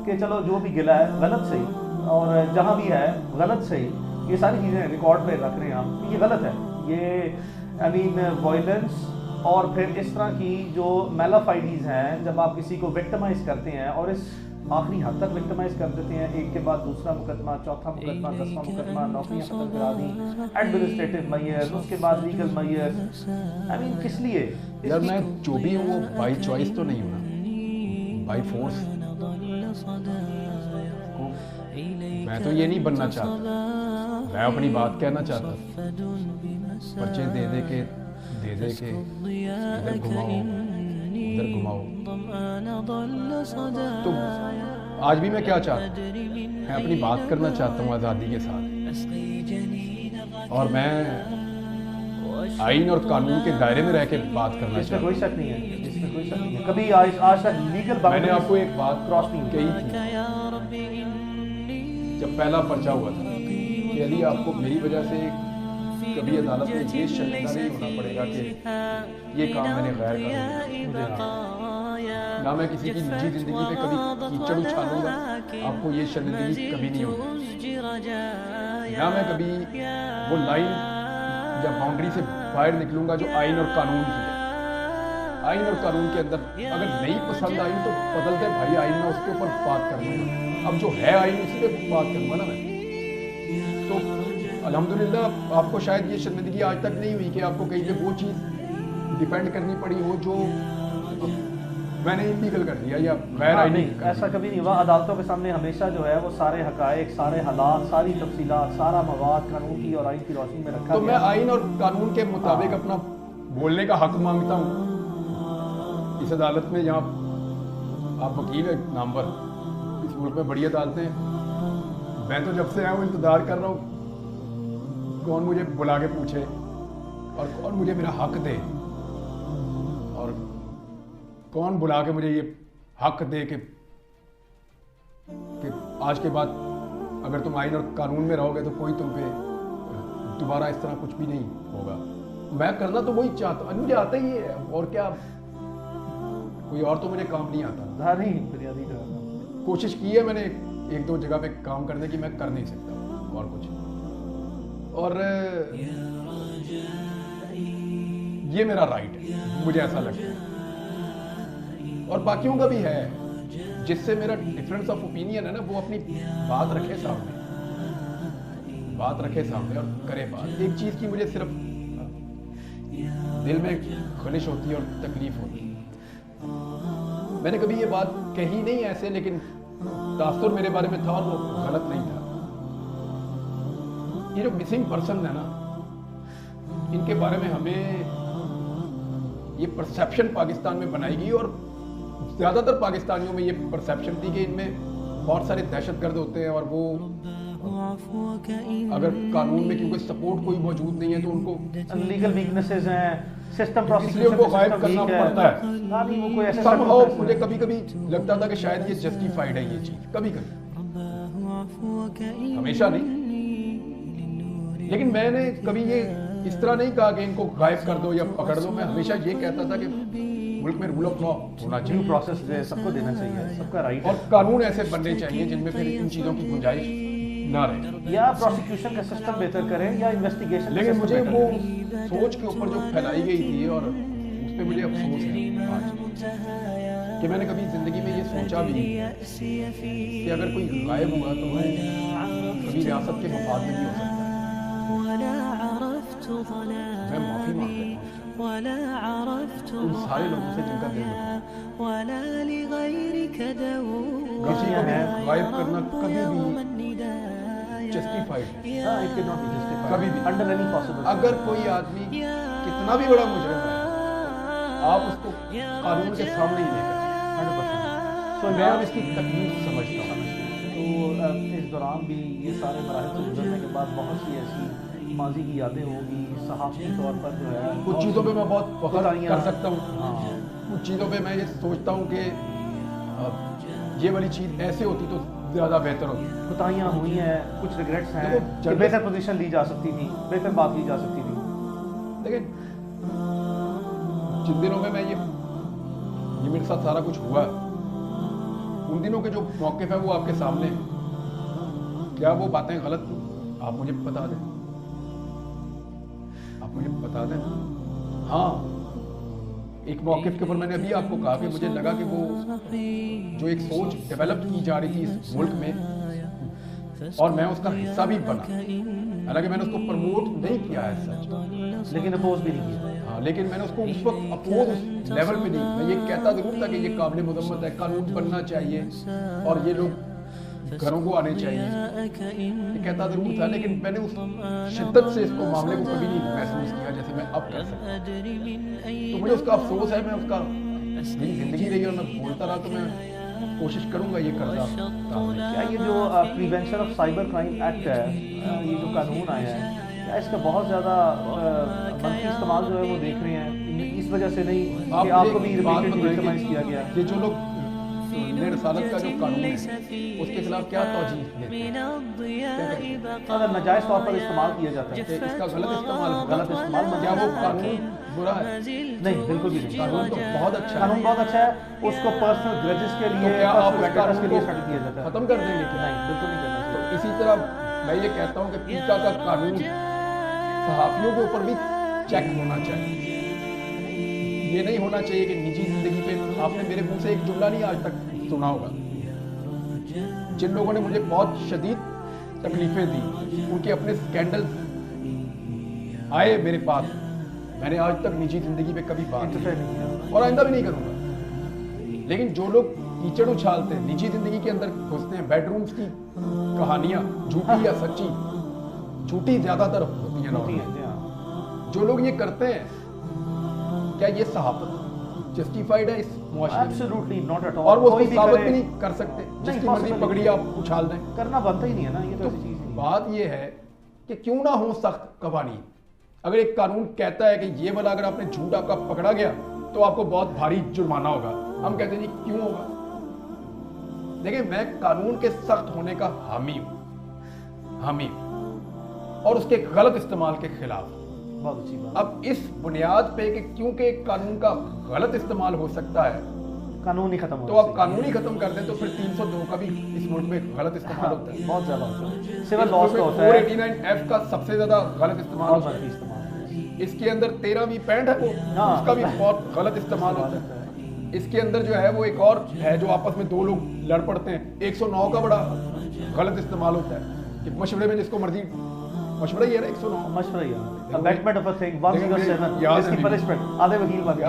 [SPEAKER 2] کہ چلو جو بھی گلا ہے غلط صحیح، اور جہاں بھی ہے غلط صحیح، یہ ساری چیزیں ریکارڈ پہ رکھ رہے ہیں ہم، یہ غلط ہے، یہ وائلنس اور پھر اس طرح کی جو میلافائڈیز ہیں، جب آپ کسی کو وکٹمائز کرتے ہیں اور اس آخری حد تک وکٹمائز کر دیتے ہیں، ایک کے بعد دوسرا مقدمہ، چوتھا مقدمہ، 10واں مقدمہ، نوکریاں ختم کرا دی، ایڈمنسٹریٹو میئر، اس کے بعد لیگل میئر، کس لیے؟
[SPEAKER 1] یار میں جو بھی ہوں وہ بائی چوائس تو نہیں ہونا، بائی فورس۔ میں تو یہ نہیں بننا چاہتا، میں اپنی بات کہنا چاہتا، پرچے دے دے کے ادھر گھماؤ ادھر گھماؤ۔ تو آج بھی میں کیا چاہتا ہوں، میں اپنی بات کرنا چاہتا ہوں آزادی کے ساتھ، اور میں آئین اور قانون کے دائرے میں رہ کے بات کرنا چاہتا ہوں۔
[SPEAKER 2] کوئی شک نہیں ہے، اس میں کوئی شک نہیں ہے، کبھی آج تک لیگل
[SPEAKER 1] میں نے آپ کو ایک بات
[SPEAKER 2] کراس نہیں
[SPEAKER 1] کہی تھی جب پہلا پرچہ ہوا تھا کہ علی آپ کو میری وجہ سے کبھی عدالت میں یہ شرمندہ نہیں ہونا پڑے گا کہ یہ کام میں نے غیر کر، نہ میں کسی کی نجی زندگی پہ کبھی کیچڑ اچھالوں گا، آپ کو یہ شرمندگی کبھی نہیں ہوگی، نہ میں کبھی وہ لائن یا باؤنڈری سے باہر نکلوں گا جو آئین اور قانون کی ہے۔ آئین اور قانون کے اندر اگر نہیں پسند آئی تو بدل دے بھائی آئین، میں اس کے اوپر بات کر لوں گا، اب جو ہے آئین اسی پہ بات کروں گا نا میں۔ تو الحمدللہ آپ کو شاید یہ شرمندگی آج تک نہیں ہوئی کہ آپ کو کہیں پہ وہ چیز ڈیپینڈ کرنی پڑی ہو جو میں نے انلیگل کر دیا یا غیر آئینی کر دیا۔
[SPEAKER 2] ایسا کبھی نہیں ہوا، عدالتوں کے سامنے ہمیشہ جو ہے وہ سارے حقائق، سارے حالات، ساری تفصیلات، سارا مواد قانون کی اور آئین کی روشنی میں رکھا
[SPEAKER 1] تو
[SPEAKER 2] گیا۔
[SPEAKER 1] میں آئین اور قانون کے مطابق اپنا بولنے کا حق مانگتا ہوں اس عدالت میں، جہاں آپ وکیل ہیں نامور، اس ملک میں بڑی عدالتیں ہیں، میں تو جب سے آیا ہوں انتظار کر رہا ہوں کون مجھے بلا کے پوچھے اور کون مجھے میرا حق دے، اور کون بلا کے مجھے یہ حق دے کہ آج کے بعد اگر تم آئین اور قانون میں رہو گے تو کوئی تم پہ دوبارہ اس طرح کچھ بھی نہیں ہوگا۔ میں کرنا تو وہی چاہتا ہوں، مجھے آتا ہی ہے، اور کیا کوئی اور تو مجھے کام نہیں آتا۔
[SPEAKER 2] بنیادی
[SPEAKER 1] کوشش کی ہے میں نے 1-2 جگہ پہ کام کرنے کی، میں کر نہیں سکتا اور کچھ، اور یہ میرا رائٹ ہے، مجھے ایسا لگتا ہے، اور باقیوں کا بھی ہے، جس سے میرا ڈفرینس آف اوپینین ہے نا وہ اپنی بات رکھے سامنے اور کرے بات. ایک چیز کی مجھے صرف دل میں خلش ہوتی ہے اور تکلیف ہوتی ہے. میں نے کبھی یہ بات کہی نہیں ایسے, لیکن تاثر میرے بارے میں تھا اور وہ غلط نہیں تھا. یہ جو مسنگ پرسن ہے نا, ان کے بارے میں ہمیں یہ پرسیپشن پاکستان میں بنائی گئی, اور زیادہ تر پاکستانیوں میں یہ پرسیپشن تھی کہ ان میں بہت سارے دہشت گرد ہوتے ہیں, اور وہ اگر قانون میں کیونکہ سپورٹ کوئی موجود نہیں ہے تو ان کو
[SPEAKER 2] لیگل ویکنیسز ہیں, سسٹم
[SPEAKER 1] اس لیے ان کو غائب کرنا پڑتا ہے.
[SPEAKER 2] وہ کوئی ایسا
[SPEAKER 1] somehow مجھے کبھی کبھی لگتا تھا کہ شاید یہ جسٹیفائڈ ہے یہ چیز, کبھی ہمیشہ نہیں. لیکن میں نے کبھی یہ اس طرح نہیں کہا کہ ان کو غائب کر دو یا پکڑ دو. میں ہمیشہ یہ کہتا تھا کہ ملک میں رول آف لا ہونا چاہیے,
[SPEAKER 2] پروسیس جو ہے سب کو دینا چاہیے, سب کا رائٹ,
[SPEAKER 1] اور قانون ایسے بننے چاہیے جن میں پھر ان چیزوں کی گنجائش نہ رہے.
[SPEAKER 2] یا پروسیکیوشن کا سسٹم بہتر کریں یا انویسٹیگیشن.
[SPEAKER 1] لیکن مجھے وہ سوچ کے اوپر جو پھیلائی گئی تھی, اور اس پہ مجھے افسوس ہے آج کہ میں نے کبھی زندگی میں یہ سوچا بھی کہ اگر کوئی غائب ہوا تو وہ کبھی ریاست کے مفاد میں نہیں ہو سکتا. میں معافی مانگتا ہوں ان سارے لوگوں سے جن کا دل دکھا. کسی کو غائب کرنا کبھی بھی جسٹیفائڈ ہے, کبھی بھی
[SPEAKER 2] انڈر اینی پاسبل.
[SPEAKER 1] اگر کوئی آدمی کتنا بھی بڑا مجرم ہے, آپ اس کو قانون کے سامنے ہی لے کر, تو میں اب اس کی تکلیف سمجھتا ہوں.
[SPEAKER 2] تو اس دوران بھی یہ سارے مراحل سے گزرنے کے بعد بہت سی ایسی ماضی کی یادیں ہوں گی. صحافی طور پر جو ہے
[SPEAKER 1] کچھ چیزوں پہ میں بہت فخر کر سکتا ہوں, کچھ چیزوں پہ میں یہ سوچتا ہوں کہ یہ والی چیز ایسے ہوتی تو زیادہ بہتر ہوتی.
[SPEAKER 2] کوتاہیاں ہوئی ہیں, کچھ ریگریٹس ہیں کہ بہتر پوزیشن لی جا سکتی تھی, بہتر بات کی جا سکتی تھی.
[SPEAKER 1] لیکن جن دنوں میں یہ میرے ساتھ سارا کچھ ہوا, ان دنوں کے جو موقف ہے وہ آپ کے سامنے, کیا وہ باتیں غلط تھیں؟ آپ مجھے بتا دیں, ہاں ایک موقف کے اوپر میں نے ابھی آپ کو کہا کہ مجھے لگا کہ وہ جو ایک سوچ ڈیولپ کی جا رہی تھی اس ملک میں, اور میں اس کا حصہ بھی بنا, حالانکہ میں نے اس کو پروموٹ نہیں کیا ہے سچ,
[SPEAKER 2] لیکن اپوز بھی نہیں کیا.
[SPEAKER 1] ہاں, لیکن میں نے اس کو اس وقت اپوز اس لیول پہ نہیں. میں یہ کہتا ضرور تھا کہ یہ قابل مذمت ہے, قانون بننا چاہیے اور یہ لوگ گھروں کو آنے چاہیے, یہ کہتا ضرور تھا, لیکن میں نے اس شدت سے اس کو معاملے کو کبھی نہیں محسوس کیا جیسے میں اب کر سکتا. تو مجھے اس کا افسوس ہے, میں اس کا میری زندگی رہی اور میں بولتا رہا, تو میں کوشش کروں گا یہ کرتا.
[SPEAKER 2] کیا یہ جو prevention of cyber crime act ہے, یہ جو قانون آیا ہے, کیا اس کا بہت زیادہ منفی استعمال جو ہے وہ دیکھ رہے ہیں اس وجہ سے نہیں کہ آپ کو بھی ریکمینڈ کیا گیا
[SPEAKER 1] کہ جو لوگ رسالت کا جو قانون ہے اس کے خلاف کیا توجیہ دیتے ہیں,
[SPEAKER 2] اگر ناجائز طور پر استعمال کیا جاتا ہے,
[SPEAKER 1] اس کا غلط استعمال, کیا وہ قانون برا ہے؟
[SPEAKER 2] نہیں, بالکل بھی نہیں.
[SPEAKER 1] قانون تو بہت اچھا ہے,
[SPEAKER 2] قانون بہت اچھا ہے, اس کو پرسنل گریجز کے لیے
[SPEAKER 1] کیا آپ اس قانون
[SPEAKER 2] کے لیے اسٹڈی کیا جاتا ہے,
[SPEAKER 1] ختم کر دیں گے؟
[SPEAKER 2] نہیں, بالکل نہیں کرنا چاہیے.
[SPEAKER 1] تو اسی طرح میں یہ کہتا ہوں کہ پیٹا کا قانون صحافیوں کے اوپر بھی چیک ہونا چاہیے. یہ نہیں ہونا چاہیے کہ نجی زندگی پہ, آپ نے میرے منہ سے ایک جملہ نہیں آج تک سنا ہوگا, جن لوگوں نے مجھے بہت شدید تکلیفیں دی, ان کے اپنے سکینڈل آئے میرے پاس, میں نے آج تک نجی زندگی پہ کبھی بات نہیں کی اور آئندہ بھی نہیں کروں گا. لیکن جو لوگ کیچڑ اچھالتے ہیں, نجی زندگی کے اندر گھستے ہیں, بیڈ رومز کی کہانیاں جھوٹی یا سچی, جھوٹی زیادہ تر ہوتی ہیں, جو لوگ یہ کرتے ہیں, کیا یہ صحافت جسٹیفائڈ ہے اس معاشرے میں؟
[SPEAKER 2] Absolutely not at all.
[SPEAKER 1] اور وہ اس کو ثابت بھی نہیں کر سکتے, جس کی مرضی پگڑی آپ اچھال دیں,
[SPEAKER 2] کرنا بنتا ہی نہیں ہے نا. یہ تو ایسی چیز ہے.
[SPEAKER 1] بات یہ ہے کہ کیوں نہ ہو سخت قوانین. اگر ایک قانون کہتا ہے کہ یہ والا اگر آپ نے جھوٹ آپ کا پکڑا گیا تو آپ کو بہت بھاری جرمانہ ہوگا, ہم کہتے ہیں جی کیوں ہوگا. دیکھیں, میں قانون کے سخت ہونے کا حامی ہوں, اور اس کے غلط استعمال کے خلاف.
[SPEAKER 2] بہت اچھی بات.
[SPEAKER 1] اب اس بنیاد پہ کہ کیونکہ ایک قانون کا غلط استعمال ہو سکتا ہے,
[SPEAKER 2] قانون ہی ختم ہو,
[SPEAKER 1] تو آپ قانون ہی ختم کر دیں, تو پھر 302 کا بھی اس ملک میں غلط استعمال ہوتا ہے,
[SPEAKER 2] بہت زیادہ ہوتا ہے. سول لاس کا ہوتا ہے,
[SPEAKER 1] 489F کا سب سے زیادہ غلط استعمال ہوتا ہے. اس کے اندر 13 بھی پینٹ ہے, وہ اس کا بھی بہت غلط استعمال ہوتا ہے. اس کے اندر جو ہے وہ ایک اور ہے جو آپس میں دو لوگ لڑ پڑتے ہیں. 109 کا بڑا غلط استعمال ہوتا ہے کہ مشورے میں جس کو مرضی مشورہ ہی ہے نا 109
[SPEAKER 2] مشورہ ہی ہے بیٹمنٹ آف اے تھنگ 107 اس کی پنشمنٹ آدھے وکیل بن گئے.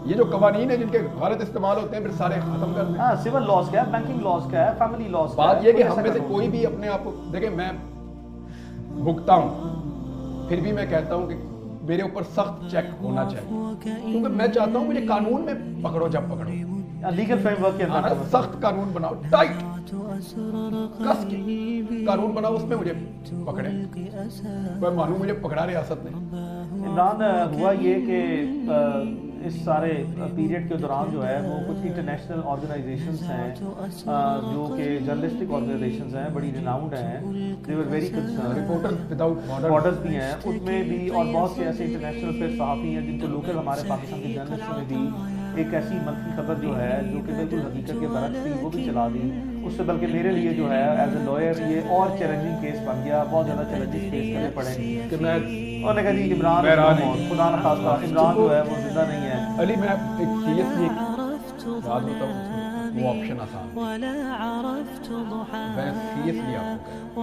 [SPEAKER 1] یہ جو قوانین ہیں جن کے غلط استعمال ہوتے ہیں پھر سارے ختم کر دیں.
[SPEAKER 2] ہاں سول لاز کا ہے, بینکنگ لاز کا ہے, فیملی لاز کا ہے.
[SPEAKER 1] بات یہ کہ ہم میں سے کوئی بھی اپنے آپ کو دیکھیں, میں بھگتا ہوں پھر بھی میں کہتا ہوں کہ میرے اوپر سخت چیک ہونا چاہیے, کیونکہ میں چاہتا ہوں مجھے قانون میں پکڑو جب پکڑو,
[SPEAKER 2] لیگل فریم ورک کے اندر
[SPEAKER 1] سخت قانون بناؤ, ٹائٹ کس کے قانون بناؤ, اس میں مجھے پکڑے. کوئی معلوم مجھے پکڑا ریاست نے.
[SPEAKER 2] عمران ہوا یہ کہ اس سارے پیریڈ کے دوران جو ہے وہ کچھ انٹرنیشنل آرگنائزیشنز ہیں جو کہ جرنلسٹک آرگنائزیشنز ہیں, بڑی ریناؤنڈ ہیں, they were very concern,
[SPEAKER 1] reporters without
[SPEAKER 2] borders بھی ہیں اس میں بھی, اور بہت سے ایسے انٹرنیشنل پھر صحافی ہیں جن کو لوکل ہمارے پاکستان کے جرنلسٹوں نے بھی ایک ایسی منفی خبر جو ہے جو کہ بالکل حقیقت کے برعکس تھی وہ بھی چلا دی. اس سے بلکہ میرے لیے جو ہے ایز اے لائر یہ اور چیلنجنگ کیس بن گیا, بہت زیادہ چیلنجز فیس کرنے پڑے کہ میں انہوں نے کہا جی عمران خدا نخواستہ عمران جو ہے وہ زندہ نہیں ہے.
[SPEAKER 1] علی میں ایک سیریسلی بات بتاؤں, وہ آپشن آسان میں سیریسلی آپ کو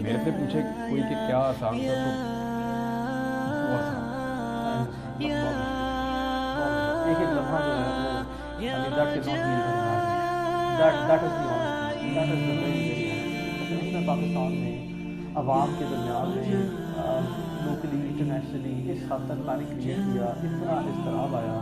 [SPEAKER 1] میرے سے پوچھے کوئی کہ کیا آسان تھا تو وہ آسان
[SPEAKER 2] ایک ایک لمحہ جو ہے پاکستان میں عوام کے درمیان میں لوکلی انٹرنیشنلی اس حد تک پینک کریٹ کیا, اتنا اضطراب آیا,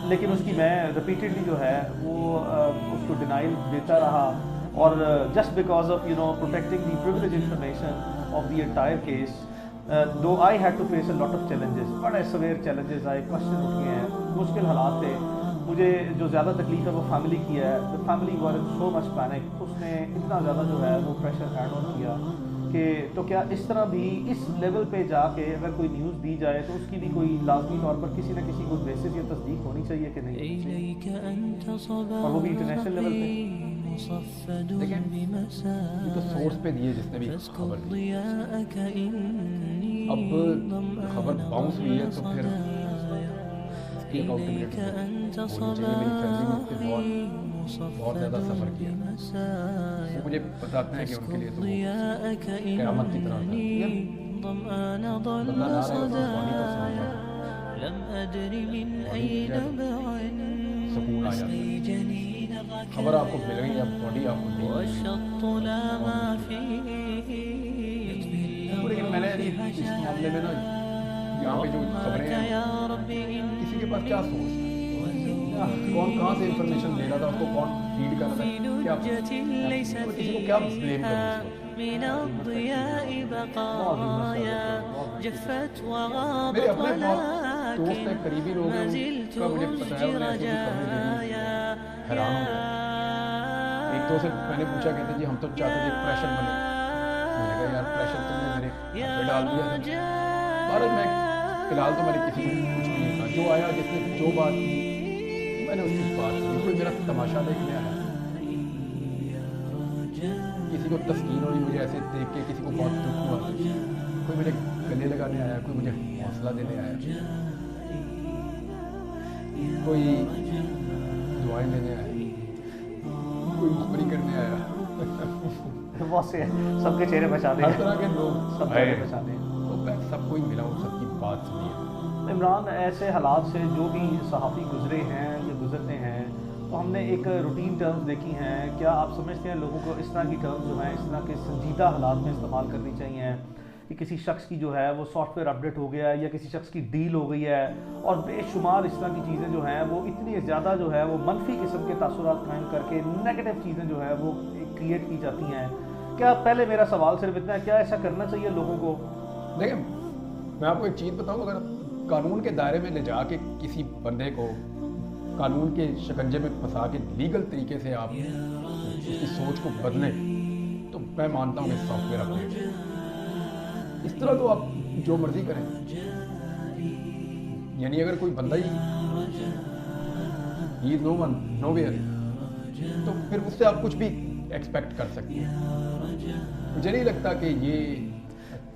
[SPEAKER 2] لیکن اس کی میں ریپیٹڈلی جو ہے وہ اس کو ڈینائل دیتا رہا, اور just because of protecting the privilege information of the entire case, though I had to face a lot of challenges, بڑے سویر چیلنجز آئے, کوشچن اٹھ گئے ہیں, مشکل حالات تھے. مجھے جو زیادہ تکلیف ہے وہ فیملی کی ہے. the family was in so much panic, اس نے اتنا زیادہ جو ہے وہ پریشر ایڈ آن کیا کہ تو کیا اس طرح بھی اس لیول پہ جا کے اگر کوئی نیوز دی جائے تو اس کی بھی کوئی لازمی طور پر کسی نہ کسی کوئی بیسس یا تصدیق ہونی چاہیے کہ نہیں, اور وہ بھی انٹرنیشنل لیول پہ.
[SPEAKER 1] لیکن یہ تو سورس پہ دیے جس نے بھی خبر دی, اب خبر باؤنس ہوئی ہے تو پھر اس کی اکاؤنٹیبلٹی ہونی چاہیے. میری فیملی نے اس پہ بہت زیادہ سفر کیا, وہ مجھے بتاتے ہیں کہ ان کے لیے تو قیامت کی طرح تھا. بندہ نہ رہے تو باڈی کو سکون آ جاتا ہے, خبر آپ کو مل گئی, اب باڈی آپ کو نہیں. لیکن میں نے اس معاملے میں نا یہاں پہ جو خبریں ہیں کسی کے پاس کیا سورس ہے, کون کہاں سے انفارمیشن دے رہا تھا, اس کو کون فیڈ کر رہا تھا, کسی کو کیا بلیم کروں. میرے اپنے بہت دوست ہیں, قریبی لوگ ہیں, ان کا مجھے پتا ہے, انہیں ایسی خبریں دے دی, حیران ہو گیا. ایک دو سے میں نے پوچھا, کہتے جی ہم تو چاہتے تھے پریشر بنے. میں نے کہا یار پریشر تم نے میرے پہ ڈال دیا تھا. بہرحال میں فی الحال تو میں نے کسی کو کچھ نہیں کہا, جو آیا جس نے جو بات کی میں نے اس کی بات سنی. کوئی میرا تماشا دیکھنے آیا, کسی کو تسکین ہوئی مجھے ایسے دیکھ کے, کسی کو بہت دکھ ہوا, کوئی مجھے گلے لگانے آیا, کوئی مجھے حوصلہ دینے آیا, کوئی دعائیں دینے آیا, کوئی مخبری کرنے آیا.
[SPEAKER 2] بہت سے سب کے چہرے پہچانے,
[SPEAKER 1] ہر طرح کے لوگ
[SPEAKER 2] سب چہرے پہچانے,
[SPEAKER 1] تو سب کوئی ملا, ان سب کی بات سنی.
[SPEAKER 2] عمران ایسے حالات سے جو بھی صحافی گزرے ہیں یا گزرتے ہیں تو ہم نے ایک روٹین ٹرمز دیکھی ہیں. کیا آپ سمجھتے ہیں لوگوں کو اس طرح کی ٹرمز جو ہیں اس طرح کے سنجیدہ حالات میں استعمال کرنی چاہیے کہ کسی شخص کی جو ہے وہ سافٹ ویئر اپڈیٹ ہو گیا ہے یا کسی شخص کی ڈیل ہو گئی ہے, اور بے شمار اس طرح کی چیزیں جو ہیں وہ اتنی زیادہ جو ہے وہ منفی قسم کے تاثرات قائم کر کے نیگیٹو چیزیں جو ہے وہ کریٹ کی جاتی ہیں. کیا پہلے میرا سوال صرف اتنا ہے, کیا ایسا کرنا چاہیے لوگوں کو؟
[SPEAKER 1] دیکھیں میں آپ کو ایک چیز بتاؤں, اگر قانون کے دائرے میں لے جا کے کسی بندے کو قانون کے شکنجے میں پھنسا کے لیگل طریقے سے آپ اس کی سوچ کو بدلیں تو میں مانتا ہوں کہ سافٹ ویئر اپڈیٹ. اس طرح تو آپ جو مرضی کریں, یعنی اگر کوئی بندہ ہی نو ون نو ویئر تو پھر اس سے آپ کچھ بھی ایکسپیکٹ کر سکتے ہیں. مجھے نہیں لگتا کہ یہ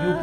[SPEAKER 2] UK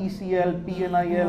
[SPEAKER 2] ECL, PNIL,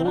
[SPEAKER 1] 2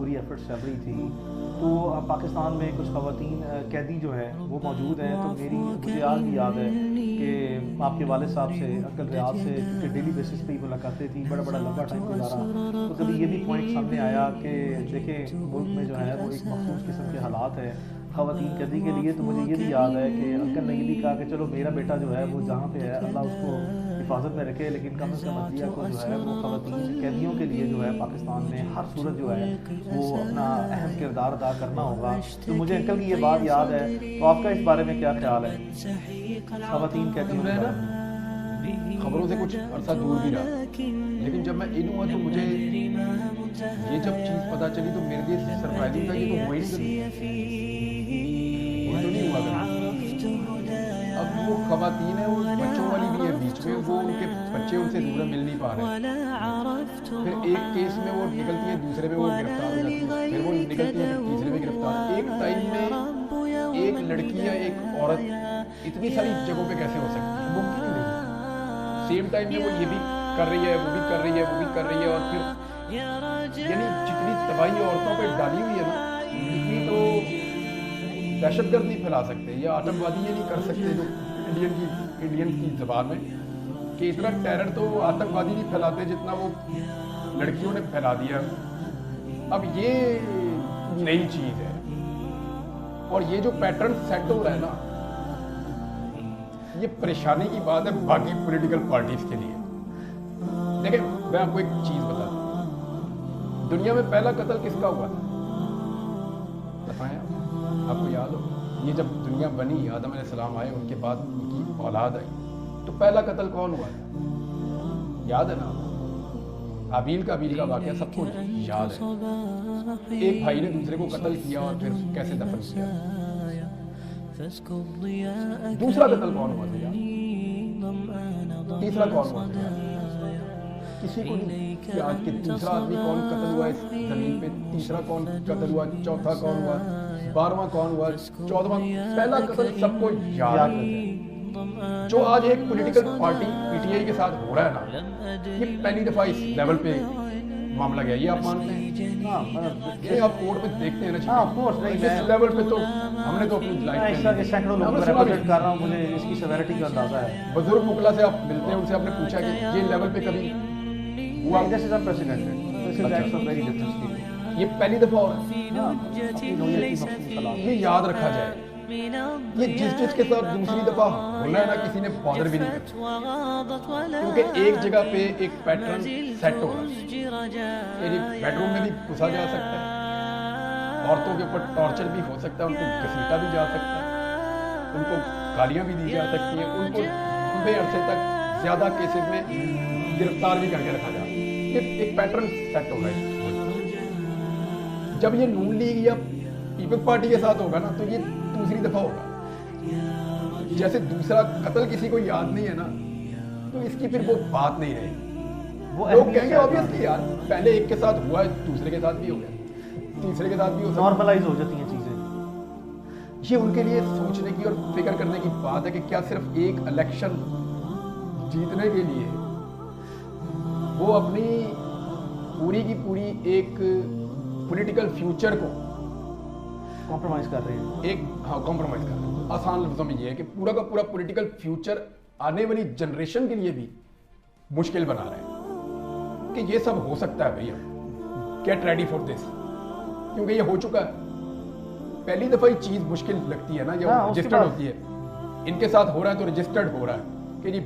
[SPEAKER 2] پوری ایفرٹس چل رہی تھی تو پاکستان میں کچھ خواتین قیدی جو ہے وہ موجود ہیں. تو مجھے آج بھی یاد ہے کہ آپ کے والد صاحب سے انکل ریاض سے کیونکہ ڈیلی بیسس پہ ہی ملاقاتیں تھیں, بڑا لمبا ٹائم گزارا, تو کبھی یہ بھی پوائنٹ سامنے آیا کہ دیکھیں ملک میں جو ہے وہ ایک مخصوص قسم کے حالات ہے خواتین قیدی کے لیے. تو مجھے یہ بھی یاد ہے کہ انکل نے یہ بھی کہا کہ چلو میرا بیٹا جو ہے وہ جہاں پہ ہے اللہ اس کو حفاظت میں رکھے, لیکن کم از کم عدلیہ کو جو ہے وہ خواتین قیدیوں کے لیے جو ہے پاکستان میں ہر صورت جو ہے وہ اپنا اہم کردار ادا کرنا ہوگا. تو مجھے انکل کی یہ بات یاد ہے. تو آپ کا اس بارے میں کیا خیال ہے خواتین قیدیوں کے بارے میں؟
[SPEAKER 1] خبروں سے کچھ عرصہ دور بھی رہا, لیکن جب میں ان ہوا تو مجھے یہ جب چیز پتہ چلی تو میرے لیے سرپرائزنگ تھا. یہ تو نہیں ہوا کرنا. اب وہ خواتین ہیں وہ بچوں والی بھی ہے بیچ میں, وہ ان کے بچے ان سے دور مل نہیں پا رہے. پھر ایک کیس میں وہ نکلتی ہے, دوسرے میں وہ گرفتار ہو جاتی ہے, پھر وہ نکلتی ہے, تیسرے میں گرفتار. ایک ٹائم میں ایک لڑکی یا ایک عورت اتنی ساری جگہوں پہ کیسے ہو سکتی ہے؟ ممکن ہی نہیں. سیم ٹائم میں وہ یہ بھی کر رہی ہے, وہ بھی کر رہی ہے, وہ بھی کر رہی ہے, اور پھر یعنی جتنی تباہی عورتوں پہ ڈالی ہوئی ہے نا اتنی تو دہشت گرد نہیں پھیلا سکتے یا آتنک وادی یہ نہیں کر سکتے جو انڈین کی زبان میں کہ اتنا ٹیرر تو آتنک وادی نہیں پھیلاتے جتنا وہ لڑکیوں نے پھیلا دیا. اب یہ نئی چیز ہے اور یہ جو پیٹرن سیٹ ہو رہا ہے نا یہ پریشانی کی بات ہے باقی پولیٹیکل پارٹیز کے لیے. دیکھیں میں آپ کو ایک چیز بتا دوں, دنیا میں پہلا قتل کس کا ہوا تھا بتائیں آپ کو یاد ہو؟ یہ جب دنیا بنی, آدم علیہ السلام آئے, ان کے بعد ان کی اولاد آئی, تو پہلا قتل کون ہوا تھا یاد ہے نا؟ حابیل کا واقعہ سب کو یاد ہے. ایک بھائی نے دوسرے کو قتل کیا اور پھر کیسے دفن کیا. دوسرا قتل کون ہوا تھا؟ تیسرا کون ہوا تھا؟ کسی کو نہیں کہ آج کے تیسرا آدمی کون قتل ہوا اس زمین پہ, تیسرا کون قتل ہوا, چوتھا کون ہوا, 12واں کون ہوا, 14واں. پہلا قتل سب کو یاد ہے. جو آج ایک political party P T I کے ساتھ ہو رہا ہے نا, یہ پہلی دفعہ اس لیول پہ معاملہ گیا. یہ آپ مانتے ہیں؟ یہ آپ کورٹ میں دیکھتے ہیں نا اس لیول پہ, تو ہم نے تو اپنی لائف
[SPEAKER 2] سینکڑوں لوگوں کو ریپرزینٹ کر رہا ہوں, مجھے اس کی سیویرٹی کا اندازہ ہے.
[SPEAKER 1] بزرگ مکلا سے آپ ملتے ہیں, ان سے آپ نے پوچھا کہ یہ لیول پہ کبھی ہوا؟ یہ پہلی دفعہ ہو رہا ہے. یہ یاد رکھا جائے, یہ جس کے ساتھ دوسری دفعہ ہونا ہے نا کسی نے بادر بھی نہیں کرتا, کیونکہ ایک جگہ پہ ایک پیٹرن سیٹ ہو رہا ہے. بیڈ روم میں بھی گھسا جا سکتا ہے, عورتوں کے اوپر ٹارچر بھی ہو سکتا ہے, ان کو گھسیٹا بھی جا سکتا ہے, ان کو گالیاں بھی دی جا سکتی ہیں, ان کو لمبے عرصے تک زیادہ کیسز میں گرفتار بھی کر کے رکھا جاتا ہے. یہ ایک پیٹرن سیٹ ہو رہا ہے. جب یہ نون لیگ یا پیپلز پارٹی کے ساتھ ہوگا نا تو یہ دوسری دفعہ ہوگا. جیسے دوسرا قتل کسی کو یاد نہیں ہے نا تو اس کی پھر وہ بات نہیں رہے. وہ لوگ کہیں گے obviously یار پہلے ایک کے ساتھ ہوا ہے, دوسرے کے ساتھ بھی ہو گیا, تیسرے کے ساتھ بھی ہو,
[SPEAKER 2] نارملائز ہو جاتی ہیں چیزیں.
[SPEAKER 1] یہ ان کے لیے سوچنے کی اور فکر کرنے کی بات ہے کہ کیا صرف ایک الیکشن جیتنے کے لیے وہ اپنی پوری کی پوری ایک پولیٹیکل فیوچر کو
[SPEAKER 2] کمپرومائز کر رہے ہیں.
[SPEAKER 1] کمپرومائز کر رہے ہیں. آسان لفظوں میں یہ ہے کہ پورا کا پورا پولیٹیکل فیوچر آنے والی جنریشن کے لیے بھی مشکل بنا رہے ہیں کہ یہ سب ہو سکتا ہے بھیا, گیٹ ریڈی فار دس, کیونکہ یہ ہو چکا ہے. پہلی دفعہ یہ چیز مشکل لگتی ہے نا جب رجسٹرڈ ہوتی ہے. ان کے ساتھ ہو رہا ہے تو رجسٹرڈ ہو رہا ہے کہ جی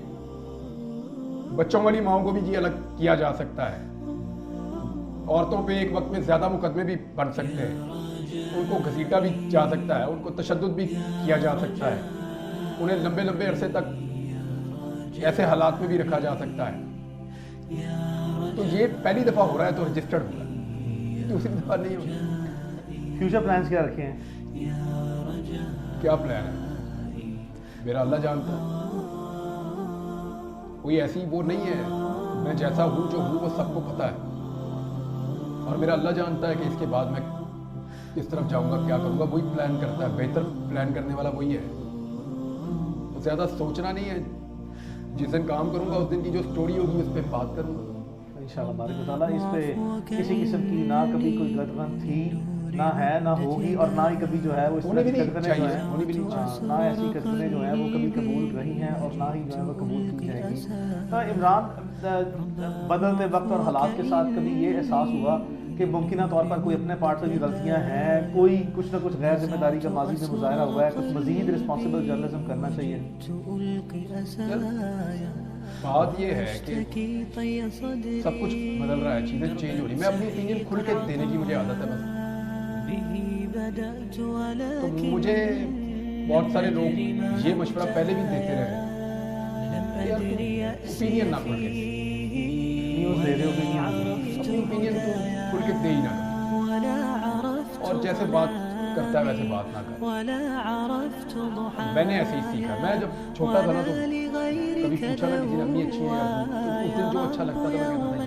[SPEAKER 1] بچوں والی ماؤں کو بھی جی الگ کیا جا سکتا ہے, عورتوں پہ ایک وقت میں زیادہ مقدمے بھی بن سکتے ہیں, ان کو گھسیٹا بھی جا سکتا ہے, ان کو تشدد بھی کیا جا سکتا ہے, انہیں لمبے لمبے عرصے تک ایسے حالات میں بھی رکھا جا سکتا ہے. تو یہ پہلی دفعہ ہو رہا ہے تو رجسٹرڈ ہو رہا ہے, دوسری دفعہ نہیں ہو رہا.
[SPEAKER 2] فیوچر پلانز کیا رکھے ہیں؟
[SPEAKER 1] کیا پلان ہے میرا اللہ جانتا ہے. کوئی ایسی وہ نہیں ہے, میں جیسا ہوں جو ہوں وہ سب کو پتہ ہے, اور میرا اللہ جانتا ہے کہ اس کے بعد میں کس طرف جاؤں گا, کیا کروں گا. وہی پلان کرتا ہے, بہتر پلان کرنے والا وہی ہے. تو زیادہ سوچنا نہیں ہے, جس دن کام کروں گا اس دن کی جو سٹوری ہوگی اس پہ بات کروں گا.
[SPEAKER 2] انشاءاللہ بارک و تعالیٰ. اس پہ کسی قسم کی نہ کبھی کوئی گدغن تھی نہ ہے نہ ہوگی اور نہ ہی کبھی جو ہے وہ اس طرح کی گدغنیں جو ہیں نہ ایسی گدغنیں جو ہیں وہ کبھی قبول رہی ہیں اور نہ ہی جو ہے وہ قبول کی جائیں گی. عمران بدلتے وقت اور حالات کے ساتھ کبھی یہ احساس ہوا کہ ممکنہ طور پر کوئی اپنے پارٹ سے بھی غلطیاں ہیں, کوئی کچھ نہ کچھ غیر ذمہ داری کا ماضی میں مظاہرہ ہوا ہے, کچھ مزید رسپانسبل جرنلزم کرنا چاہیے؟
[SPEAKER 1] بات یہ ہے کہ سب کچھ بدل رہا ہے, چیزیں چینج ہو رہی. میں اپنی اوپینین کھل کے دینے کی مجھے عادت ہے بس. تو مجھے بہت سارے لوگ یہ مشورہ پہلے بھی دیتے رہے اوپینین نہ کھل کے
[SPEAKER 2] نیوز دے رہے ہو
[SPEAKER 1] اپنی اوپینین تو کھل کے دے ہی نہ کر, اور جیسے بات کرتا ہے ویسے بات نہ کر. میں نے ایسے ہی سیکھا. میں جب چھوٹا تھا نا تو کبھی پوچھا نا کسی نے امی اچھی ہے, اس دن جو اچھا لگتا تھا میں کہتا تھا.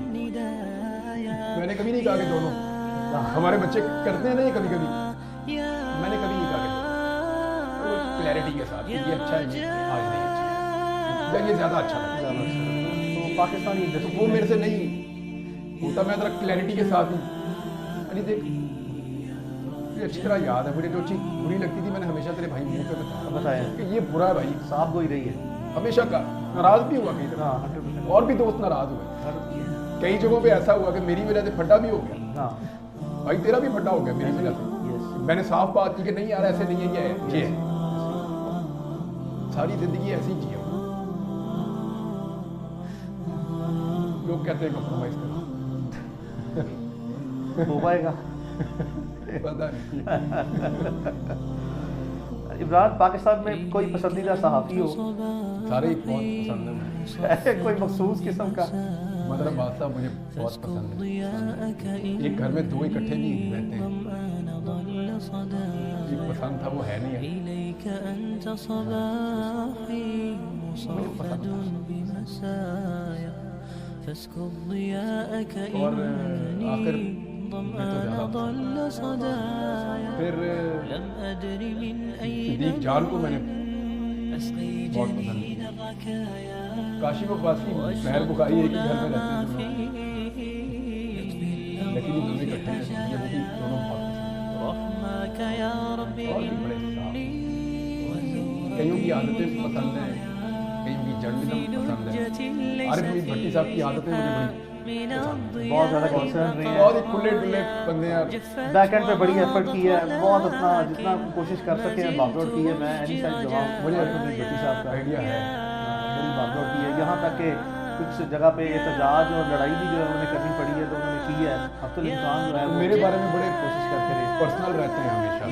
[SPEAKER 1] میں نے کبھی نہیں کہا کہ دونوں ہمارے بچے کرتے ہیں نا یہ کبھی کبھی, میں نے کبھی نہیں کہا کہ کلیئرٹی کے ساتھ یہ اچھا ہے یہ آج نہیں اچھا ہے یہ زیادہ اچھا لگتا ہے.
[SPEAKER 2] تو پاکستانی
[SPEAKER 1] وہ میرے سے نہیں ہوتا. میں ذرا کلیئرٹی کے ساتھ ہوں. دیکھ مجھے اچھی طرح یاد ہے, مجھے جو چیز بری لگتی تھی میں نے ہمیشہ تیرے بھائی منہ پہ
[SPEAKER 2] بتایا
[SPEAKER 1] کہ یہ برا ہے بھائی,
[SPEAKER 2] صاحب کو ہی رہی ہے
[SPEAKER 1] ہمیشہ کا. ناراض بھی ہوا کئی دفعہ, اور بھی دوست ناراض ہوئے. کئی جگہوں پہ ایسا ہوا کہ میری وجہ سے پھٹا بھی ہو گیا, بھائی تیرا بھی پھٹا ہو گیا میری وجہ سے. میں نے صاف بات کی کہ نہیں یار ایسے نہیں ہے, یہ ہے. ساری زندگی ایسی ہی جی. لوگ کہتے ہیں کمپرومائز کرنا
[SPEAKER 2] ہو پائے گا
[SPEAKER 1] پتہ نہیں.
[SPEAKER 2] عمران, پاکستان میں کوئی پسندیدہ صحافی ہو؟
[SPEAKER 1] سارے ہی بہت پسند ہیں.
[SPEAKER 2] کوئی مخصوص قسم کا؟
[SPEAKER 1] مطلب بات صاحب مجھے بہت پسند ہے. ایک گھر میں دو اکٹھے نہیں رہتے ہیں, یہ پسند تھا وہ ہے نہیں ہے. مجھے پسند تھا. اور آخر میں تو زیادہ پھر صدیق جان کو میں نے بہت پسند کیا. کاشف عباسی مہر بخاری ایک ہی گھر میں رہتے ہیں لیکن یہ دونوں اکٹھے ہیں, یہ بھی دونوں بہت پسند ہیں. اور بھی بڑے صاحب, کئیوں کی عادتیں پسند ہیں, کئیوں کی جرنلزم پسند ہے. عارف حمید بھٹی صاحب کی عادتیں مجھے بڑی
[SPEAKER 2] بہت زیادہ کنسرن رہے ہیں,
[SPEAKER 1] بہت ہی کھلے ڈلے بندے ہیں.
[SPEAKER 2] بیک اینڈ پہ بڑی ایفرٹ کی ہے, بہت اپنا جتنا کوشش کر سکے ہیں بھاگ دوڑ کی ہے. میں اینی سائڈ جواب
[SPEAKER 1] مجھے
[SPEAKER 2] عارف حمید بھٹی صاحب کا
[SPEAKER 1] آئیڈیا ہے,
[SPEAKER 2] بڑی بھاگ دوڑ کی ہے. یہاں تک کہ کچھ جگہ پہ احتجاج اور لڑائی بھی جو ہے انہوں نے کرنی پڑی ہے تو انہوں نے کی ہے. عبدالامکان جو ہے
[SPEAKER 1] میرے بارے میں بڑے
[SPEAKER 2] کوشش کرتے رہے,
[SPEAKER 1] پرسنل رہتے ہیں ہمیشہ.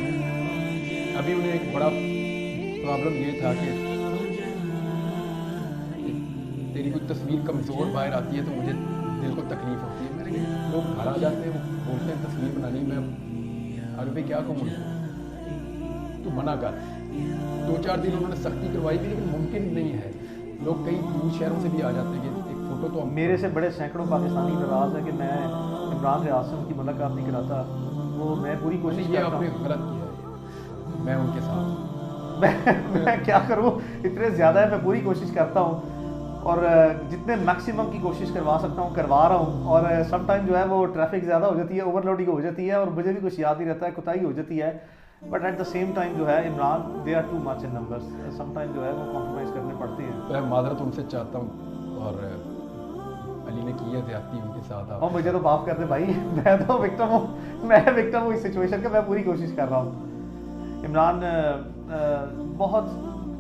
[SPEAKER 1] ابھی انہیں ایک بڑا پرابلم یہ تھا کہ تیری کوئی تصویر کمزور باہر آتی ہے تو مجھے دل کو تکلیف ہوتی ہے. میں نے کہا لوگ گھر آ جاتے ہیں بولتے ہیں تصویر بنانی, میں عربی کیا کہوں تو منع کر. 2-4 دن انہوں نے سختی کروائی بھی لیکن ممکن نہیں ہے. لوگ کئی دور شہروں سے بھی آ جاتے ہیں کہ ایک فوٹو تو
[SPEAKER 2] میرے سے بڑے سینکڑوں پاکستانی ناراض ہے کہ میں عمران ریاض سے ان کی ملاقات نہیں کراتا. وہ میں پوری کوشش
[SPEAKER 1] یہ
[SPEAKER 2] کرتا
[SPEAKER 1] آپ نے
[SPEAKER 2] ہوں.
[SPEAKER 1] غلط کیا ہے, میں ان کے ساتھ
[SPEAKER 2] میں کیا کروں, اتنے زیادہ ہے, میں پوری کوشش کرتا ہوں اور جتنے میکسیمم کی کوشش کروا سکتا ہوں کروا رہا ہوں. اور سم ٹائم جو ہے وہ ٹریفک زیادہ ہو جاتی ہے, اوور لوڈنگ ہو جاتی ہے اور مجھے بھی کچھ یاد نہیں رہتا ہے, کوتاہی ہو جاتی ہے. But at the same time جو ہے Imran they are too much in numbers, some time جو ہے وہ کمپرومائز کرنے پڑتے ہیں.
[SPEAKER 1] میں معذرت ان سے چاہتا ہوں, اور علی نے کی ہے زیادتی ان کے ساتھ.
[SPEAKER 2] اور مجھے تو معاف کر دے بھائی, میں تو وکٹم ہوں, میں وکٹم ہوں اس سچویشن کا, میں پوری کوشش کر رہا ہوں. عمران, بہت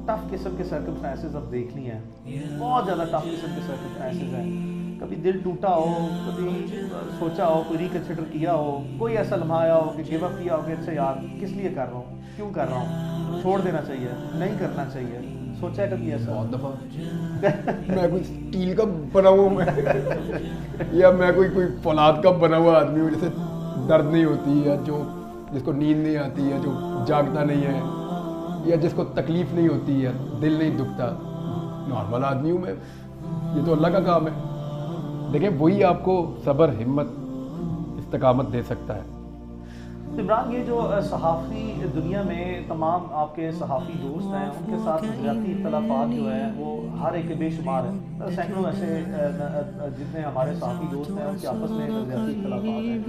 [SPEAKER 2] ٹف قسم کے سرکمسٹانسز اب دیکھ لی ہیں, بہت زیادہ ٹف قسم کے سرکمسٹانسز ہیں. کبھی دل ٹوٹا ہو, کبھی سوچا ہو, کوئی ریکنسیڈر کیا ہو, کوئی ایسا لمحہ آیا ہو کہ گیو اپ کیا ہو کہ اچھا یار کس لیے کر رہا ہوں, کیوں کر رہا ہوں, چھوڑ دینا چاہیے, نہیں کرنا چاہیے. سوچا ہے کبھی ایسا؟
[SPEAKER 1] بہت دفعہ. میں کوئی اسٹیل کا بنا ہوا ہوں یا میں کوئی فولاد کا بنا ہوا آدمی ہوں جیسے درد نہیں ہوتی, یا جو جس کو نیند نہیں آتی, یا جو جاگتا نہیں ہے, یا جس کو تکلیف نہیں ہوتی, یا دل نہیں دکھتا. نارمل آدمی ہوں میں, یہ تو اللہ کا کام ہے. لیکن وہی آپ کو صبر, ہمت, استقامت دے سکتا ہے.
[SPEAKER 2] عمران یہ جو صحافی دنیا میں تمام آپ کے صحافی دوست ہیں ان کے ساتھ نظریاتی اختلافات جو ہیں وہ ہر ایک کے بے شمار ہیں، سینکڑوں ایسے جتنے ہمارے صحافی دوست ہیں ان کے آپس میں نظریاتی اختلافات ہیں،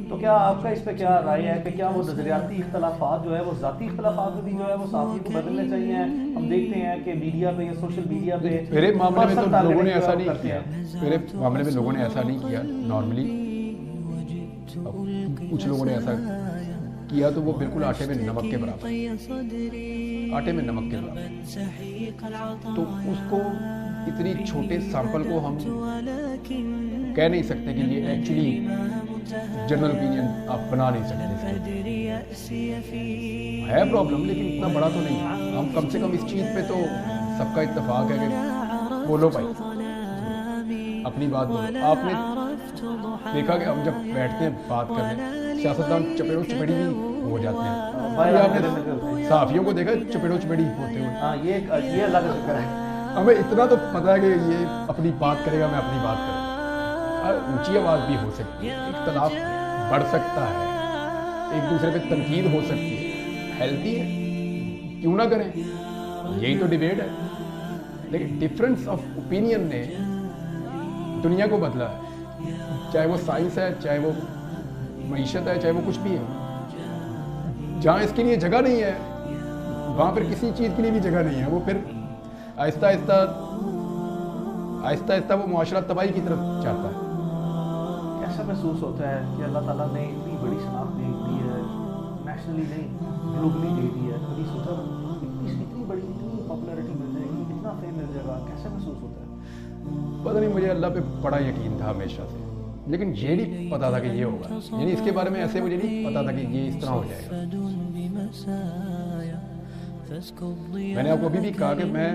[SPEAKER 2] تو کیا آپ کا اس پہ کیا رائے ہے کہ کیا وہ نظریاتی اختلافات جو ہے وہ ذاتی اختلافات میں بھی جو ہے وہ صحافی کو بدلنے چاہیے؟ ہم دیکھتے ہیں کہ میڈیا پہ یا سوشل میڈیا پہ
[SPEAKER 1] میرے معاملے میں تو لوگوں نے ایسا نہیں کیا، میرے معاملے میں لوگوں نے ایسا نہیں کیا نارملی، کچھ لوگوں نے ایسا کیا تو وہ بالکل آٹے میں نمک کے برابر، آٹے میں نمک کے برابر، تو اس کو اتنی چھوٹے سیمپل کو ہم کہہ نہیں سکتے کہ یہ ایکچولی جنرل اوپینین آپ بنا نہیں سکتے، ہے پرابلم لیکن اتنا بڑا تو نہیں، ہم کم سے کم اس چیز پہ تو سب کا اتفاق ہے کہ بولو بھائی اپنی بات بولو۔ آپ نے دیکھا کہ ہم جب بیٹھتے ہیں بات کرنے سیاستدان چپیڑوں چپیڑی بھی ہو جاتے ہیں، آپ نے صحافیوں کو دیکھا چپیڑوں چپیڑی ہوتے ہوئے،
[SPEAKER 2] یہ اللہ کا شکر ہے،
[SPEAKER 1] ہمیں اتنا تو پتہ ہے کہ یہ اپنی بات کرے گا میں اپنی بات کروں، اونچی آواز بھی ہو سکتی ہے، اختلاف بڑھ سکتا ہے، ایک دوسرے پہ تنقید ہو سکتی ہے، ہیلتھی ہے، کیوں نہ کریں، یہی تو ڈیبیٹ ہے، لیکن ڈفرینس آف اوپینین نے دنیا کو بدلا ہے، چاہے وہ سائنس ہے، چاہے وہ معیشت ہے، چاہے وہ کچھ بھی ہے، جہاں اس کے لیے جگہ نہیں ہے وہاں پھر کسی چیز کے لیے بھی جگہ نہیں ہے، وہ پھر آہستہ آہستہ وہ معاشرہ تباہی کی طرف جاتا ہے۔
[SPEAKER 2] کیسا محسوس ہوتا ہے کہ اللہ تعالیٰ نے اتنی بڑی شناخت دے دی ہے، نیشنلی نہیں گلوبلی دے دی ہے، کبھی سوچا اتنی بڑی اتنی پاپولیرٹی مل جائے گی، اتنا فیم مل جائے گا، کیسا محسوس ہوتا ہے؟
[SPEAKER 1] پتہ نہیں، مجھے اللہ پہ بڑا یقین تھا ہمیشہ سے، لیکن یہ نہیں پتا تھا کہ یہ ہوگا، یعنی اس کے بارے میں ایسے مجھے نہیں پتا تھا کہ یہ اس طرح ہو جائے گا۔ میں نے آپ کو ابھی بھی کہا کہ میں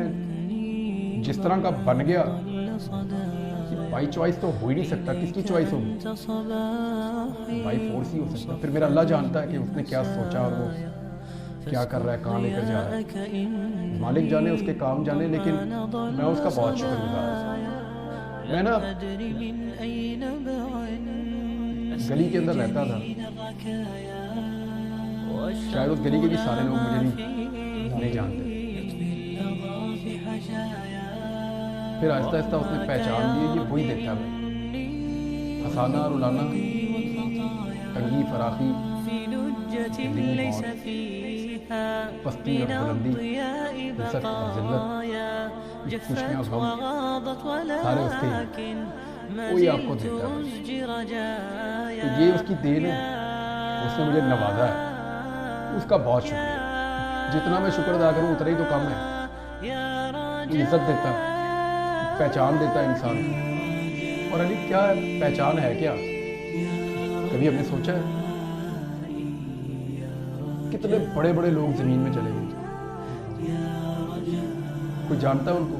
[SPEAKER 1] جس طرح کا بن گیا، بائی چوائس تو ہو ہی نہیں سکتا، کس کی چوائس ہوگی؟ بائی فورس ہی ہو سکتا، پھر میرا اللہ جانتا ہے کہ اس نے کیا سوچا اور وہ کیا کر رہا ہے، کہاں لے کر جا رہا ہے، مالک جانے، اس کے کام جانے، لیکن میں اس کا بہت شکر گزار ہوں۔ میں نا گلی کے اندر رہتا تھا، شاید اس گلی کے بھی سارے لوگ مجھے نہیں جانتے، پھر آہستہ آہستہ اس نے پہچان لی، یہ وہی دیکھتا ہے، ہنسانا، رلانا، تنگی، فراخی، زندگی، موت، پستی اور بلندی، عزت اور ذلت، خوشیاں اور غم، سارے اس کے، وہی آپ کو دیتا ہے، تو یہ اس کی دین ہے، اس نے مجھے نوازا ہے، اس کا بہت شکریہ، جتنا میں شکر ادا کروں اتنا ہی تو کم ہے، عزت دیتا ہے، پہچان دیتا ہے انسان کو، اور علی کیا پہچان ہے کیا؟ کبھی ہم نے سوچا ہے؟ کتنے بڑے بڑے لوگ زمین میں چلے گئے، کوئی جانتا ہے ان کو؟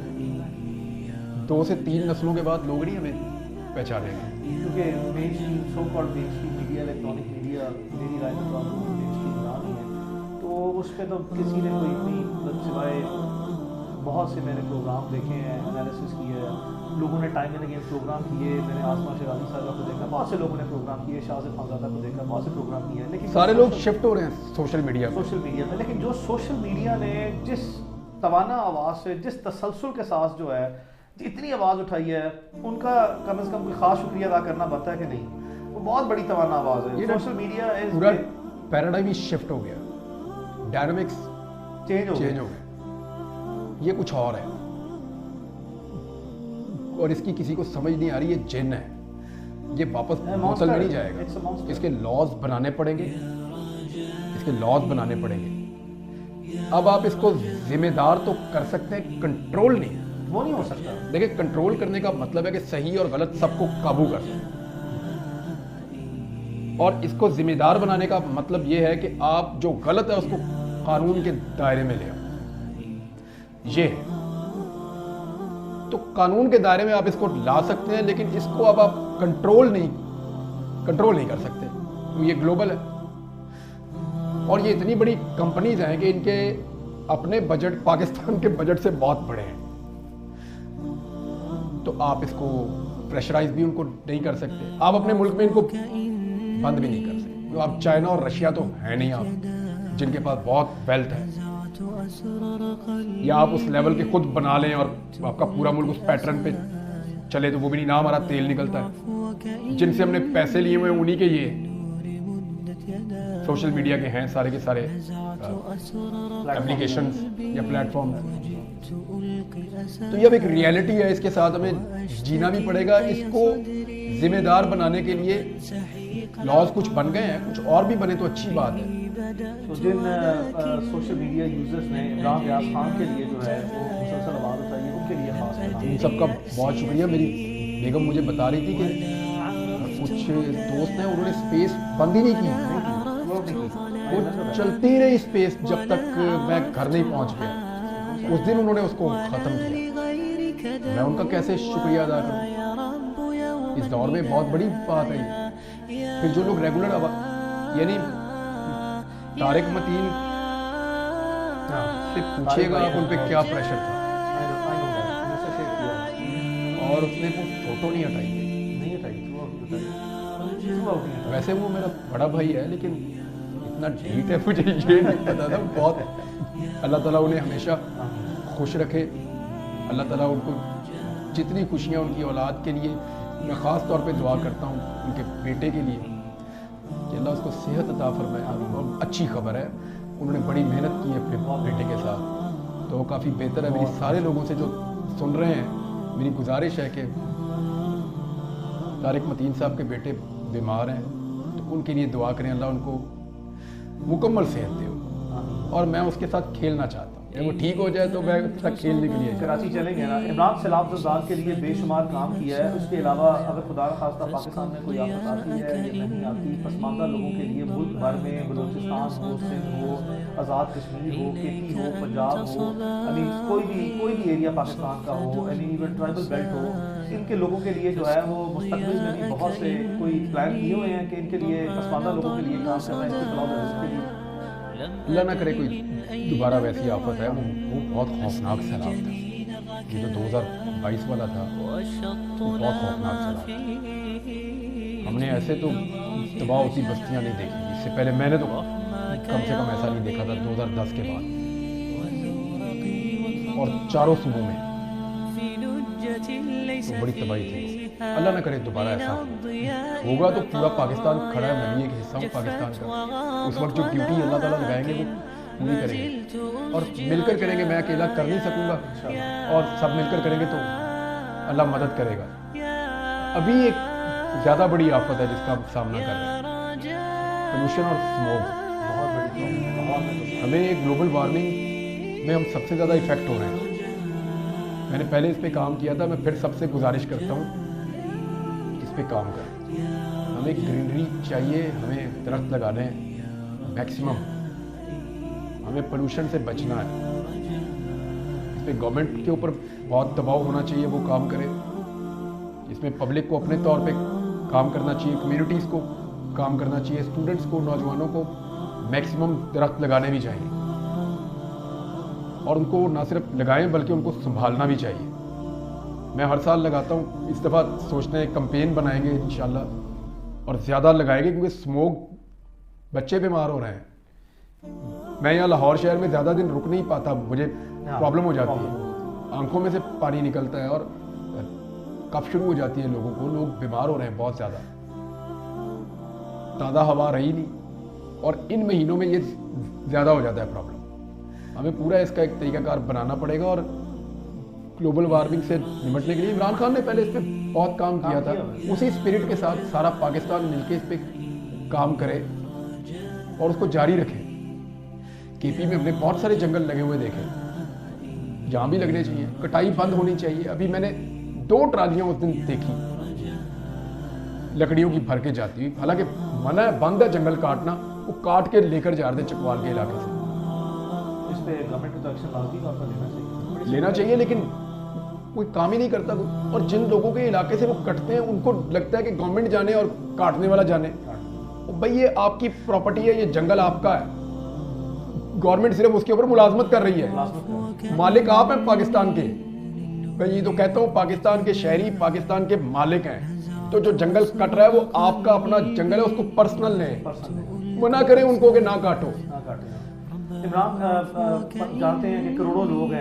[SPEAKER 1] 2 سے 3 نسلوں کے بعد لوگ نہیں ہمیں پہچانے گے،
[SPEAKER 2] کیونکہ مین اسٹریم سو کالڈ مین اسٹریم میڈیا، الیکٹرانک میڈیا، میری رائے میں تو مین اسٹریم نہ نہیں ہے، تو اس پہ تو کسی نے کوئی اتنی سوائے بہت سے میں نے پروگرام دیکھے ہیں، انالیسس کیا ہے، لوگوں نے ٹائم اینڈ اگین پروگرام کیے، میں نے آسمان شیرازی صاحبہ کو دیکھا، بہت سے لوگوں نے پروگرام کیے، شاہزاد خانزادہ کو دیکھا، بہت سے پروگرام کیے ہیں، لیکن
[SPEAKER 1] سارے لوگ شفٹ ہو رہے ہیں سوشل میڈیا
[SPEAKER 2] پہ، لیکن جو سوشل میڈیا نے جس توانا آواز سے، جس تسلسل کے ساتھ جو ہے اتنی آواز اٹھائی ہے، ان کا کم از کم کوئی خاص شکریہ ادا کرنا بنتا ہے کہ نہیں؟ وہ بہت بڑی توانا آواز ہے، سوشل میڈیا
[SPEAKER 1] پورا پیراڈائم ہی شفٹ ہو گیا، ڈائنامکس
[SPEAKER 2] چینج ہو گئے،
[SPEAKER 1] یہ کچھ اور ہے، اور اس کی کسی کو سمجھ نہیں آ رہی، یہ جن ہے، یہ واپس بوتل میں نہیں جائے گا، اس کے لاز بنانے پڑیں گے، اب آپ اس کو ذمہ دار تو کر سکتے ہیں، کنٹرول نہیں،
[SPEAKER 2] وہ نہیں ہو سکتا۔
[SPEAKER 1] دیکھیں کنٹرول کرنے کا مطلب ہے کہ صحیح اور غلط سب کو قابو کر لیں، اور اس کو ذمہ دار بنانے کا مطلب یہ ہے کہ آپ جو غلط ہے اس کو قانون کے دائرے میں لے آؤ، یہ ہے، تو قانون کے دائرے میں آپ اس کو لا سکتے ہیں، لیکن اس کو اب آپ کنٹرول نہیں کر سکتے، یہ گلوبل ہے، اور یہ اتنی بڑی کمپنیز ہیں کہ ان کے اپنے بجٹ پاکستان کے بجٹ سے بہت بڑے ہیں، تو آپ اس کو پریشرائز بھی ان کو نہیں کر سکتے، آپ اپنے ملک میں ان کو بند بھی نہیں کر سکتے، تو آپ چائنا اور رشیا تو ہیں نہیں آپ جن کے پاس بہت ویلتھ ہے، یا آپ اس لیول کے خود بنا لیں اور آپ کا پورا ملک اس پیٹرن پہ چلے تو وہ بھی نہیں، نہ ہمارا تیل نکلتا ہے. جن سے ہم نے پیسے لیے ہوئے ہیں انہی کے یہ سوشل میڈیا کے ہیں سارے کے سارے اپلیکیشنز یا پلیٹ فارم. تو یہ اب ایک ریئلٹی ہے، اس کے ساتھ ہمیں جینا بھی پڑے گا. اس کو ذمہ دار بنانے کے لیے لاز کچھ بن گئے ہیں، کچھ اور بھی بنے تو اچھی بات ہے.
[SPEAKER 2] تو جن سوشل میڈیا یوزرز نے عمران ریاض خان کے لیے جو ہے وہ مسلسل آواز اٹھائی، ان کے لیے خاص
[SPEAKER 1] ان سب کا بہت شکریہ. میری بیگم مجھے بتا رہی تھی کہ کچھ دوست ہیں انہوں نے اسپیس بند ہی نہیں کی، وہ چلتی رہی اسپیس جب تک میں گھر نہیں پہنچ گیا. اس دن انہوں نے اس کو ختم کیا. میں ان کا کیسے شکریہ ادا کروں؟ اس دور میں بہت بڑی بات ہے یہ. پھر جو لوگ ریگولر یعنی طارق متین سے پوچھے گا آپ ان پہ کیا پریشر تھا، اور اس نے وہ فوٹو نہیں ہٹائی. ویسے وہ میرا بڑا بھائی ہے لیکن اتنا ڈھیٹ ہے مجھے یہ نہیں پتا تھا. بہت اللہ تعالیٰ انہیں ہمیشہ خوش رکھے. اللہ تعالیٰ ان کو جتنی خوشیاں ان کی اولاد کے لیے، میں خاص طور پہ دعا کرتا ہوں ان کے بیٹے کے لیے کہ اللہ اس کو صحت عطا فرمائے. اور اچھی خبر ہے انہوں نے بڑی محنت کی ہے اپنے بیٹے کے ساتھ، تو وہ کافی بہتر ہے. میری سارے لوگوں سے جو سن رہے ہیں میری گزارش ہے کہ طارق متین صاحب کے بیٹے بیمار ہیں تو ان کے لیے دعا کریں، اللہ ان کو مکمل صحت دے. اور میں اس کے ساتھ کھیلنا چاہتا ہوں، وہ ٹھیک ہو جائے تو میں اس تک کھیلنے کے لیے.
[SPEAKER 2] کراچی چلیں گے نا. عمران سیلاب زدگان کے لیے بے شمار کام کیا ہے. اس کے علاوہ اگر خدا نخواستہ پاکستان میں کوئی آفت آتی ہے یا نہیں آتی، پسماندہ لوگوں کے لیے ملک بھر میں بلوچستان ہو، سندھ ہو، آزاد کشمیر ہو، کے پی ہو، پنجاب ہو، کوئی بھی ایریا پاکستان کا ہو، ایون ٹرائبل بیلٹ ہو، ان کے لوگوں کے لیے جو ہے وہ مستقبل میں بھی بہت سے کوئی پلان کیے ہوئے ہیں کہ ان کے لیے پسماندہ لوگوں کے لیے کام کرنا ہے، اس کے لیے
[SPEAKER 1] اللہ نہ کرے کوئی دوبارہ ویسی آفت ہے. وہ بہت خوفناک سیلاب تھا، یہ جو 2022 والا تھا وہ بہت خوفناک سیلاب تھا. ہم نے ایسے تو تباہ ہوتی بستیاں نہیں دیکھی اس سے پہلے. میں نے تو کم سے کم ایسا نہیں دیکھا تھا 2010 کے بعد. اور چاروں صوبوں میں تو بڑی تباہی تھی. اللہ نہ کرے دوبارہ ایسا ہوگا تو پورا پاکستان کھڑا ہے. میں بھی ایک حصہ ہوں پاکستان کا. اس وقت جو ڈیوٹی اللہ تعالیٰ لگائیں گے وہ پوری کریں گے اور مل کر کریں گے. میں اکیلا کر نہیں سکوں گا اور سب مل کر کریں گے تو اللہ مدد کرے گا. ابھی ایک زیادہ بڑی آفت ہے جس کا ہم سامنا کر رہے ہیں، پولوشن اور اسموگ. ہمیں گلوبل وارمنگ میں ہم سب سے زیادہ افیکٹ ہو رہے ہیں. میں نے پہلے اس پہ کام کیا تھا، میں پھر سب سے گزارش کرتا ہوں اس پہ کام کریں. ہمیں گرینری چاہیے، ہمیں درخت لگانے ہیں میکسیمم. ہمیں پولوشن سے بچنا ہے. اس پہ گورنمنٹ کے اوپر بہت دباؤ ہونا چاہیے، وہ کام کرے. اس میں پبلک کو اپنے طور پہ کام کرنا چاہیے، کمیونٹیز کو کام کرنا چاہیے، اسٹوڈنٹس کو، نوجوانوں کو میکسیمم درخت لگانے بھی چاہیے. اور ان کو نہ صرف لگائیں بلکہ ان کو سنبھالنا بھی چاہیے. میں ہر سال لگاتا ہوں. اس دفعہ سوچتے ہیں کمپین بنائیں گے انشاءاللہ اور زیادہ لگائیں گے کیونکہ اسموگ بچے بیمار ہو رہے ہیں. میں یہاں لاہور شہر میں زیادہ دن رک نہیں پاتا، مجھے پرابلم ہو جاتی ہے، آنکھوں میں سے پانی نکلتا ہے اور کف شروع ہو جاتی ہے لوگوں کو. لوگ بیمار ہو رہے ہیں بہت زیادہ. تازہ ہوا رہی نہیں اور ان مہینوں میں یہ زیادہ ہو جاتا ہے پرابلم. ہمیں پورا اس کا ایک طریقہ کار بنانا پڑے گا. اور گلوبل وارمنگ سے نمٹنے کے لیے عمران خان نے پہلے اس پہ بہت کام کیا تھا. اسی اسپرٹ کے ساتھ سارا پاکستان مل کے اس پہ کام کرے اور اس کو جاری رکھے. کے پی میں ہم نے بہت سارے جنگل لگے ہوئے دیکھے، جہاں بھی لگنے چاہیے. کٹائی بند ہونی چاہیے. ابھی میں نے 2 ٹرالیاں اس دن دیکھی لکڑیوں کی بھر کے جاتی ہوئی. حالانکہ منع ہے، بند ہے جنگل کاٹنا، وہ کاٹ کے لے کر جا رہے تھے چکوال کے علاقے سے.
[SPEAKER 2] اس پہ گورنمنٹ کو ایکشن لازمی طور پر
[SPEAKER 1] لینا چاہیے لیکن کوئی کام ہی نہیں کرتا. اور جن لوگوں کے علاقے سے وہ کٹتے ہیں ان کو لگتا ہے کہ گورنمنٹ جانے اور کاٹنے والا جانے. بھائی یہ آپ کی پراپرٹی ہے، یہ جنگل آپ کا ہے. گورنمنٹ صرف اس کے اوپر ملازمت کر رہی ہے. مالک آپ ہیں پاکستان کے. میں یہ تو کہتا ہوں پاکستان کے شہری پاکستان کے مالک ہیں. تو جو جنگل کٹ رہا ہے وہ آپ کا اپنا جنگل ہے, اس کو پرسنل لیں, منع کریں ان کو کہ نہ کاٹو.
[SPEAKER 2] عمران جانتے ہیں کہ کروڑوں لوگ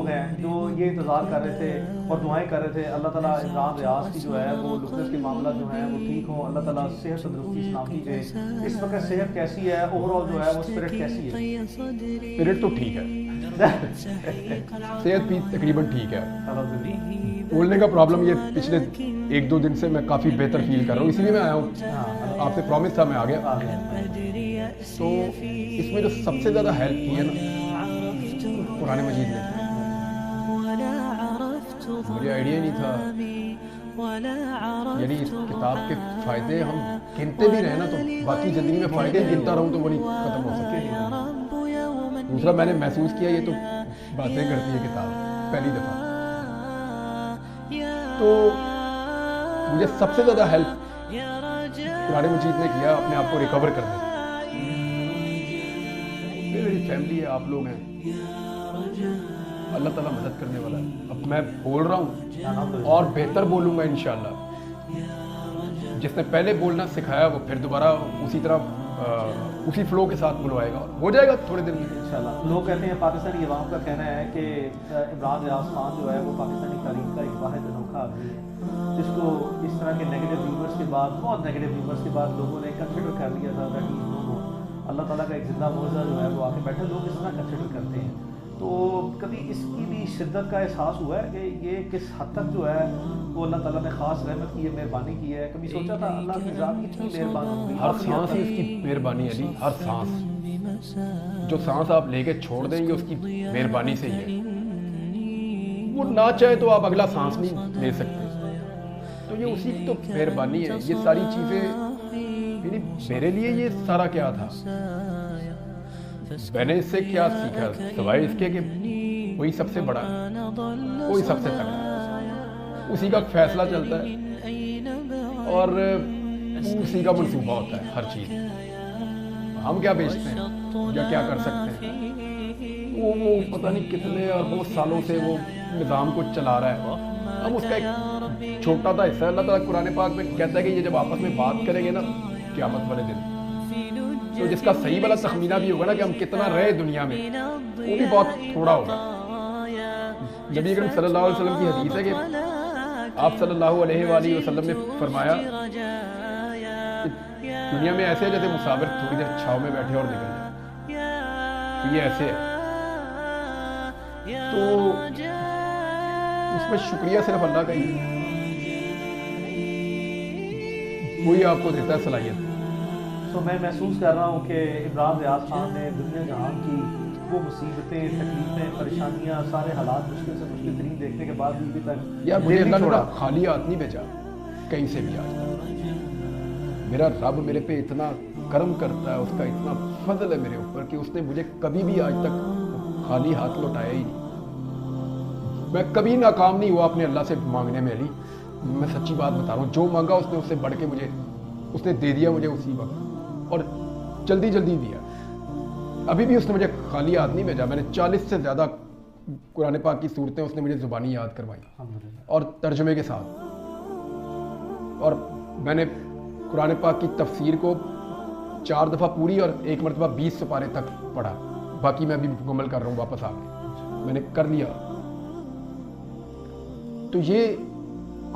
[SPEAKER 2] ہیں جو یہ انتظار کر رہے تھے اور دعائیں کر رہے تھے اللہ تعالیٰ عمران ریاض کی جو ہے وہ لکنس کے معاملات جو ہیں وہ ٹھیک ہوں, اللہ تعالیٰ صحت تندرستی سلامتی دے. اس وقت صحت کیسی ہے, اوور آل جو ہے وہ اسپرٹ کیسی ہے؟
[SPEAKER 1] اسپرٹ تو ٹھیک ہے, صحت بھی تقریباً ٹھیک ہے. بولنے کا پرابلم یہ پچھلے 1-2 دن سے میں کافی بہتر فیل کر رہا ہوں, اسی لیے میں آیا ہوں. آپ سے پرومس تھا, میں آ گیا. تو اس میں جو سب سے زیادہ ہیلپ کی ہے نا قرآن مجید نے, مجھے آئیڈیا نہیں تھا, یعنی اس کتاب کے فائدے ہم گنتے بھی رہے نا تو باقی زندگی میں فائدے گنتا رہوں تو وہ نہیں ختم ہو سکے. دوسرا میں نے محسوس کیا یہ تو باتیں کرتی ہے کتاب پہلی دفعہ, تو مجھے سب سے زیادہ ہیلپ قرآن مجید نے کیا اپنے آپ کو ریکور کرنے. میری فیملی ہے, آپ لوگ ہیں, اللہ تعالیٰ مدد کرنے والا ہے. اب میں بول رہا ہوں اور بہتر بولوں گا انشاءاللہ. جس نے پہلے بولنا سکھایا وہ پھر دوبارہ اسی طرح اسی فلو کے ساتھ بلوائے گا, ہو جائے گا تھوڑے دن میں
[SPEAKER 2] انشاءاللہ. لوگ کہتے ہیں, پاکستانی عوام کا کہنا ہے کہ عمران ریاض خان جو ہے وہ پاکستانی تعلیم کا ایک واحد انوکھا آدمی ہے, جس کو اس طرح کے نیگیٹو ویورز کے بعد, بہت نیگیٹو ویورز کے بعد لوگوں نے کنسیڈر کر لیا تھا کہ اللہ تعالیٰ کا ایک زندہ معجزہ جو ہے وہ آ کے بیٹھے. لوگ اس طرح کنسیڈر کرتے ہیں. تو کبھی اس کی بھی شدت کا احساس ہوا ہے کہ یہ کس حد تک جو ہے وہ اللہ تعالیٰ نے خاص رحمت کی ہے, مہربانی کی ہے؟ کبھی سوچا تھا اللہ کی ذات اتنی مہربان ہوگی؟
[SPEAKER 1] ہر سانس ہی اس کی مہربانی ہے جی, ہر سانس. جو سانس آپ لے کے چھوڑ دیں یہ اس کی مہربانی سے ہی ہے. وہ نہ چاہے تو آپ اگلا سانس نہیں لے سکتے, تو یہ اسی کی تو مہربانی ہے. یہ ساری چیزیں یعنی میرے لیے یہ سارا کیا تھا, میں نے اس سے کیا سیکھا سوائے اس کے کہ وہی سب سے بڑا ہے, وہی سب سے تگڑا ہے, اسی کا فیصلہ چلتا ہے اور اسی کا منصوبہ ہوتا ہے ہر چیز. ہم کیا بیچتے ہیں یا کیا کر سکتے ہیں, وہ پتہ نہیں کتنے اربوں سالوں سے وہ نظام کو چلا رہا ہے. ہم اس کا ایک چھوٹا سا حصہ. اللہ تعالیٰ قرآن پاک میں کہتا ہے کہ یہ جب آپس میں بات کریں گے نا قیامت والے دن, تو جس کا صحیح والا تخمینہ بھی ہوگا نا کہ ہم کتنا رہے دنیا میں, وہ بھی بہت تھوڑا ہوگا. نبی کریم صلی اللہ علیہ وسلم کی حدیث ہے کہ آپ صلی اللہ علیہ وآلہ وسلم نے فرمایا دنیا میں ایسے ہے جیسے مسافر تھوڑی دیر چھاؤں میں بیٹھے اور نکل جائے, تو یہ ایسے ہے. تو اس میں شکریہ صرف اللہ کا ہی, وہی آپ کو دیتا ہے صلاحیت.
[SPEAKER 2] تو میں محسوس کر رہا ہوں کہ عمران ریاض خان نے دنیا جہان کی وہ مصیبتیں, تکلیفیں, پریشانیاں, سارے حالات مشکل سے مشکل ترین دیکھنے کے بعد بھی ابھی تک
[SPEAKER 1] یار مجھے اللہ نے خالی ہاتھ نہیں بھیجا کہیں سے بھی. آج میرا رب میرے پہ اتنا کرم کرتا ہے, اس کا اتنا فضل ہے میرے اوپر کہ اس نے مجھے کبھی بھی آج تک خالی ہاتھ لوٹایا ہی نہیں. میں کبھی ناکام نہیں ہوا اپنے اللہ سے مانگنے میں. علی میں سچی بات بتا رہا ہوں, جو مانگا اس نے اس سے بڑھ کے مجھے اس نے دے دیا مجھے اسی وقت, اور جلدی جلدی دیا. ابھی بھی اس نے مجھے خالی یاد نہیں بھیجا. میں نے 40 سے زیادہ قرآن پاک کی صورتیں اس نے مجھے زبانی یاد کروائی اور ترجمے کے ساتھ. اور میں نے قرآن پاک کی تفسیر کو 4 دفعہ پوری اور 1 مرتبہ 20 سپارے تک پڑھا. باقی میں ابھی مکمل کر رہا ہوں واپس آ کے, میں نے کر لیا. تو یہ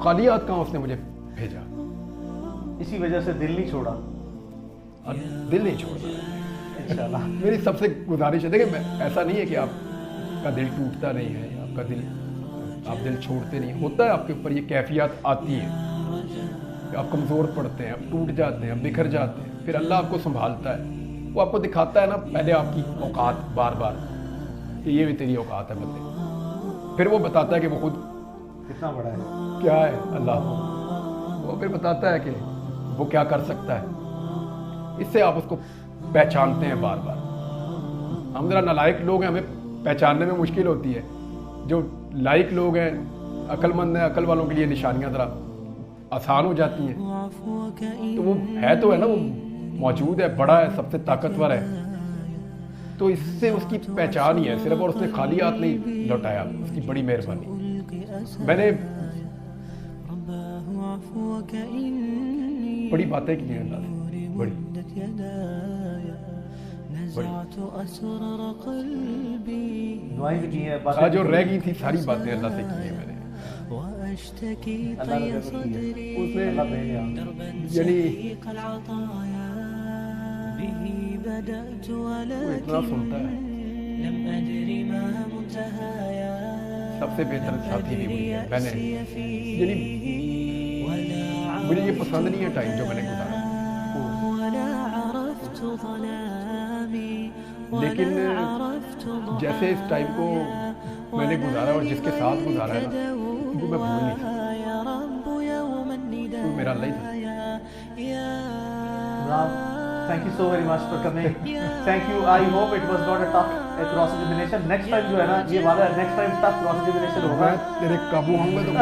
[SPEAKER 1] خالی ہاتھ کہاں اس نے مجھے بھیجا.
[SPEAKER 2] اسی وجہ سے دل نہیں چھوڑا.
[SPEAKER 1] دل نہیں چھوڑتا
[SPEAKER 2] انشاءاللہ.
[SPEAKER 1] میری سب سے گزارش ہے, دیکھیں ایسا نہیں ہے کہ آپ کا دل ٹوٹتا نہیں ہے, آپ کا دل آپ دل چھوڑتے نہیں. ہوتا ہے آپ کے اوپر یہ کیفیات آتی ہیں کہ آپ کمزور پڑتے ہیں, آپ ٹوٹ جاتے ہیں, آپ بکھر جاتے ہیں. پھر اللہ آپ کو سنبھالتا ہے, وہ آپ کو دکھاتا ہے نا پہلے آپ کی اوقات بار بار کہ یہ بھی تیری اوقات ہے بندے. پھر وہ بتاتا ہے کہ وہ خود
[SPEAKER 2] کتنا بڑا ہے,
[SPEAKER 1] کیا ہے اللہ. وہ پھر بتاتا ہے کہ وہ کیا کر سکتا ہے. اس سے آپ اس کو پہچانتے ہیں بار بار. ہم ذرا نالائق لوگ ہیں, ہمیں پہچاننے میں مشکل ہوتی ہے. جو لائق لوگ ہیں, عقل مند ہیں, عقل والوں کے لیے نشانیاں ذرا آسان ہو جاتی ہیں. تو وہ ہے تو ہے نا, وہ موجود ہے, بڑا ہے, سب سے طاقتور ہے. تو اس سے اس کی پہچان ہی ہے صرف, اور اس نے خالی ہاتھ نہیں لوٹایا, اس کی بڑی مہربانی. میں نے بڑی باتیں کی ہیں اللہ سے، بڑی
[SPEAKER 2] دعائیں بھی کی ہیں،
[SPEAKER 1] جو رہ گئی تھی ساری باتیں اللہ سے کی ہیں میں نے.
[SPEAKER 2] اللہ نے کی ہے، اس نے اللہ بھیج دیا.
[SPEAKER 1] یعنی وہ اتنا سنتا ہے. سب سے بہتر ساتھی بھی وہی ہے. میں نے یعنی مجھے یہ پسند نہیں ہے ٹائم جو میں نے گزارا، لیکن جیسے اس ٹائم کو میں نے گزارا اور جس کے ساتھ گزارا ہے نا وہ میں بھول نہیں سکتا. وہ میرا اللہ ہی تھا.
[SPEAKER 2] Thank you so very much for coming. Thank you. I hope it was not a tough cross examination. Next time جو ہے نا یہ والا next time tough cross examination ہوگا.
[SPEAKER 1] میں تیرے قابو ہوں گا تو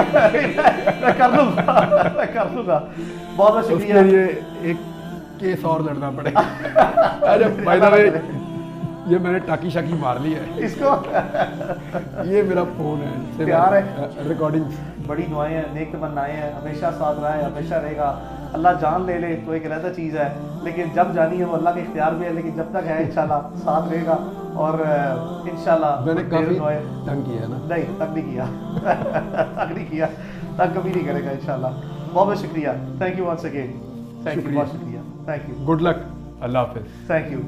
[SPEAKER 2] میں کر لوں گا، میں کر لوں گا. بہت بہت
[SPEAKER 1] اس
[SPEAKER 2] شکریہ.
[SPEAKER 1] کے لیے ایک کیس اور لڑنا پڑے گا. اچھا بائی دا وے یہ میں نے ٹاکی شاکی مار لی ہے.
[SPEAKER 2] اس کو
[SPEAKER 1] یہ میرا فون ہے،
[SPEAKER 2] پیار ہے.
[SPEAKER 1] ریکارڈنگ.
[SPEAKER 2] بڑی دعائیں ہیں، نیک تمنائیں ہیں، ہمیشہ ساتھ رہا ہے، ہمیشہ رہے گا. اللہ جان لے لے تو ایک علیحدہ چیز ہے، لیکن جب جانی ہے وہ اللہ کے اختیار میں ہے، لیکن جب تک ہے انشاءاللہ ساتھ رہے گا. اور انشاءاللہ
[SPEAKER 1] میں نے کافی تنگ کیا ہے نا.
[SPEAKER 2] نہیں تنگ نہیں کیا، تنگ نہیں کیا، تنگ کبھی نہیں کرے گا انشاءاللہ. بہت بہت شکریہ. Thank you once again. Thank you, بہت شکریہ. Thank you.
[SPEAKER 1] Good luck. اللہ حافظ.
[SPEAKER 2] Thank you.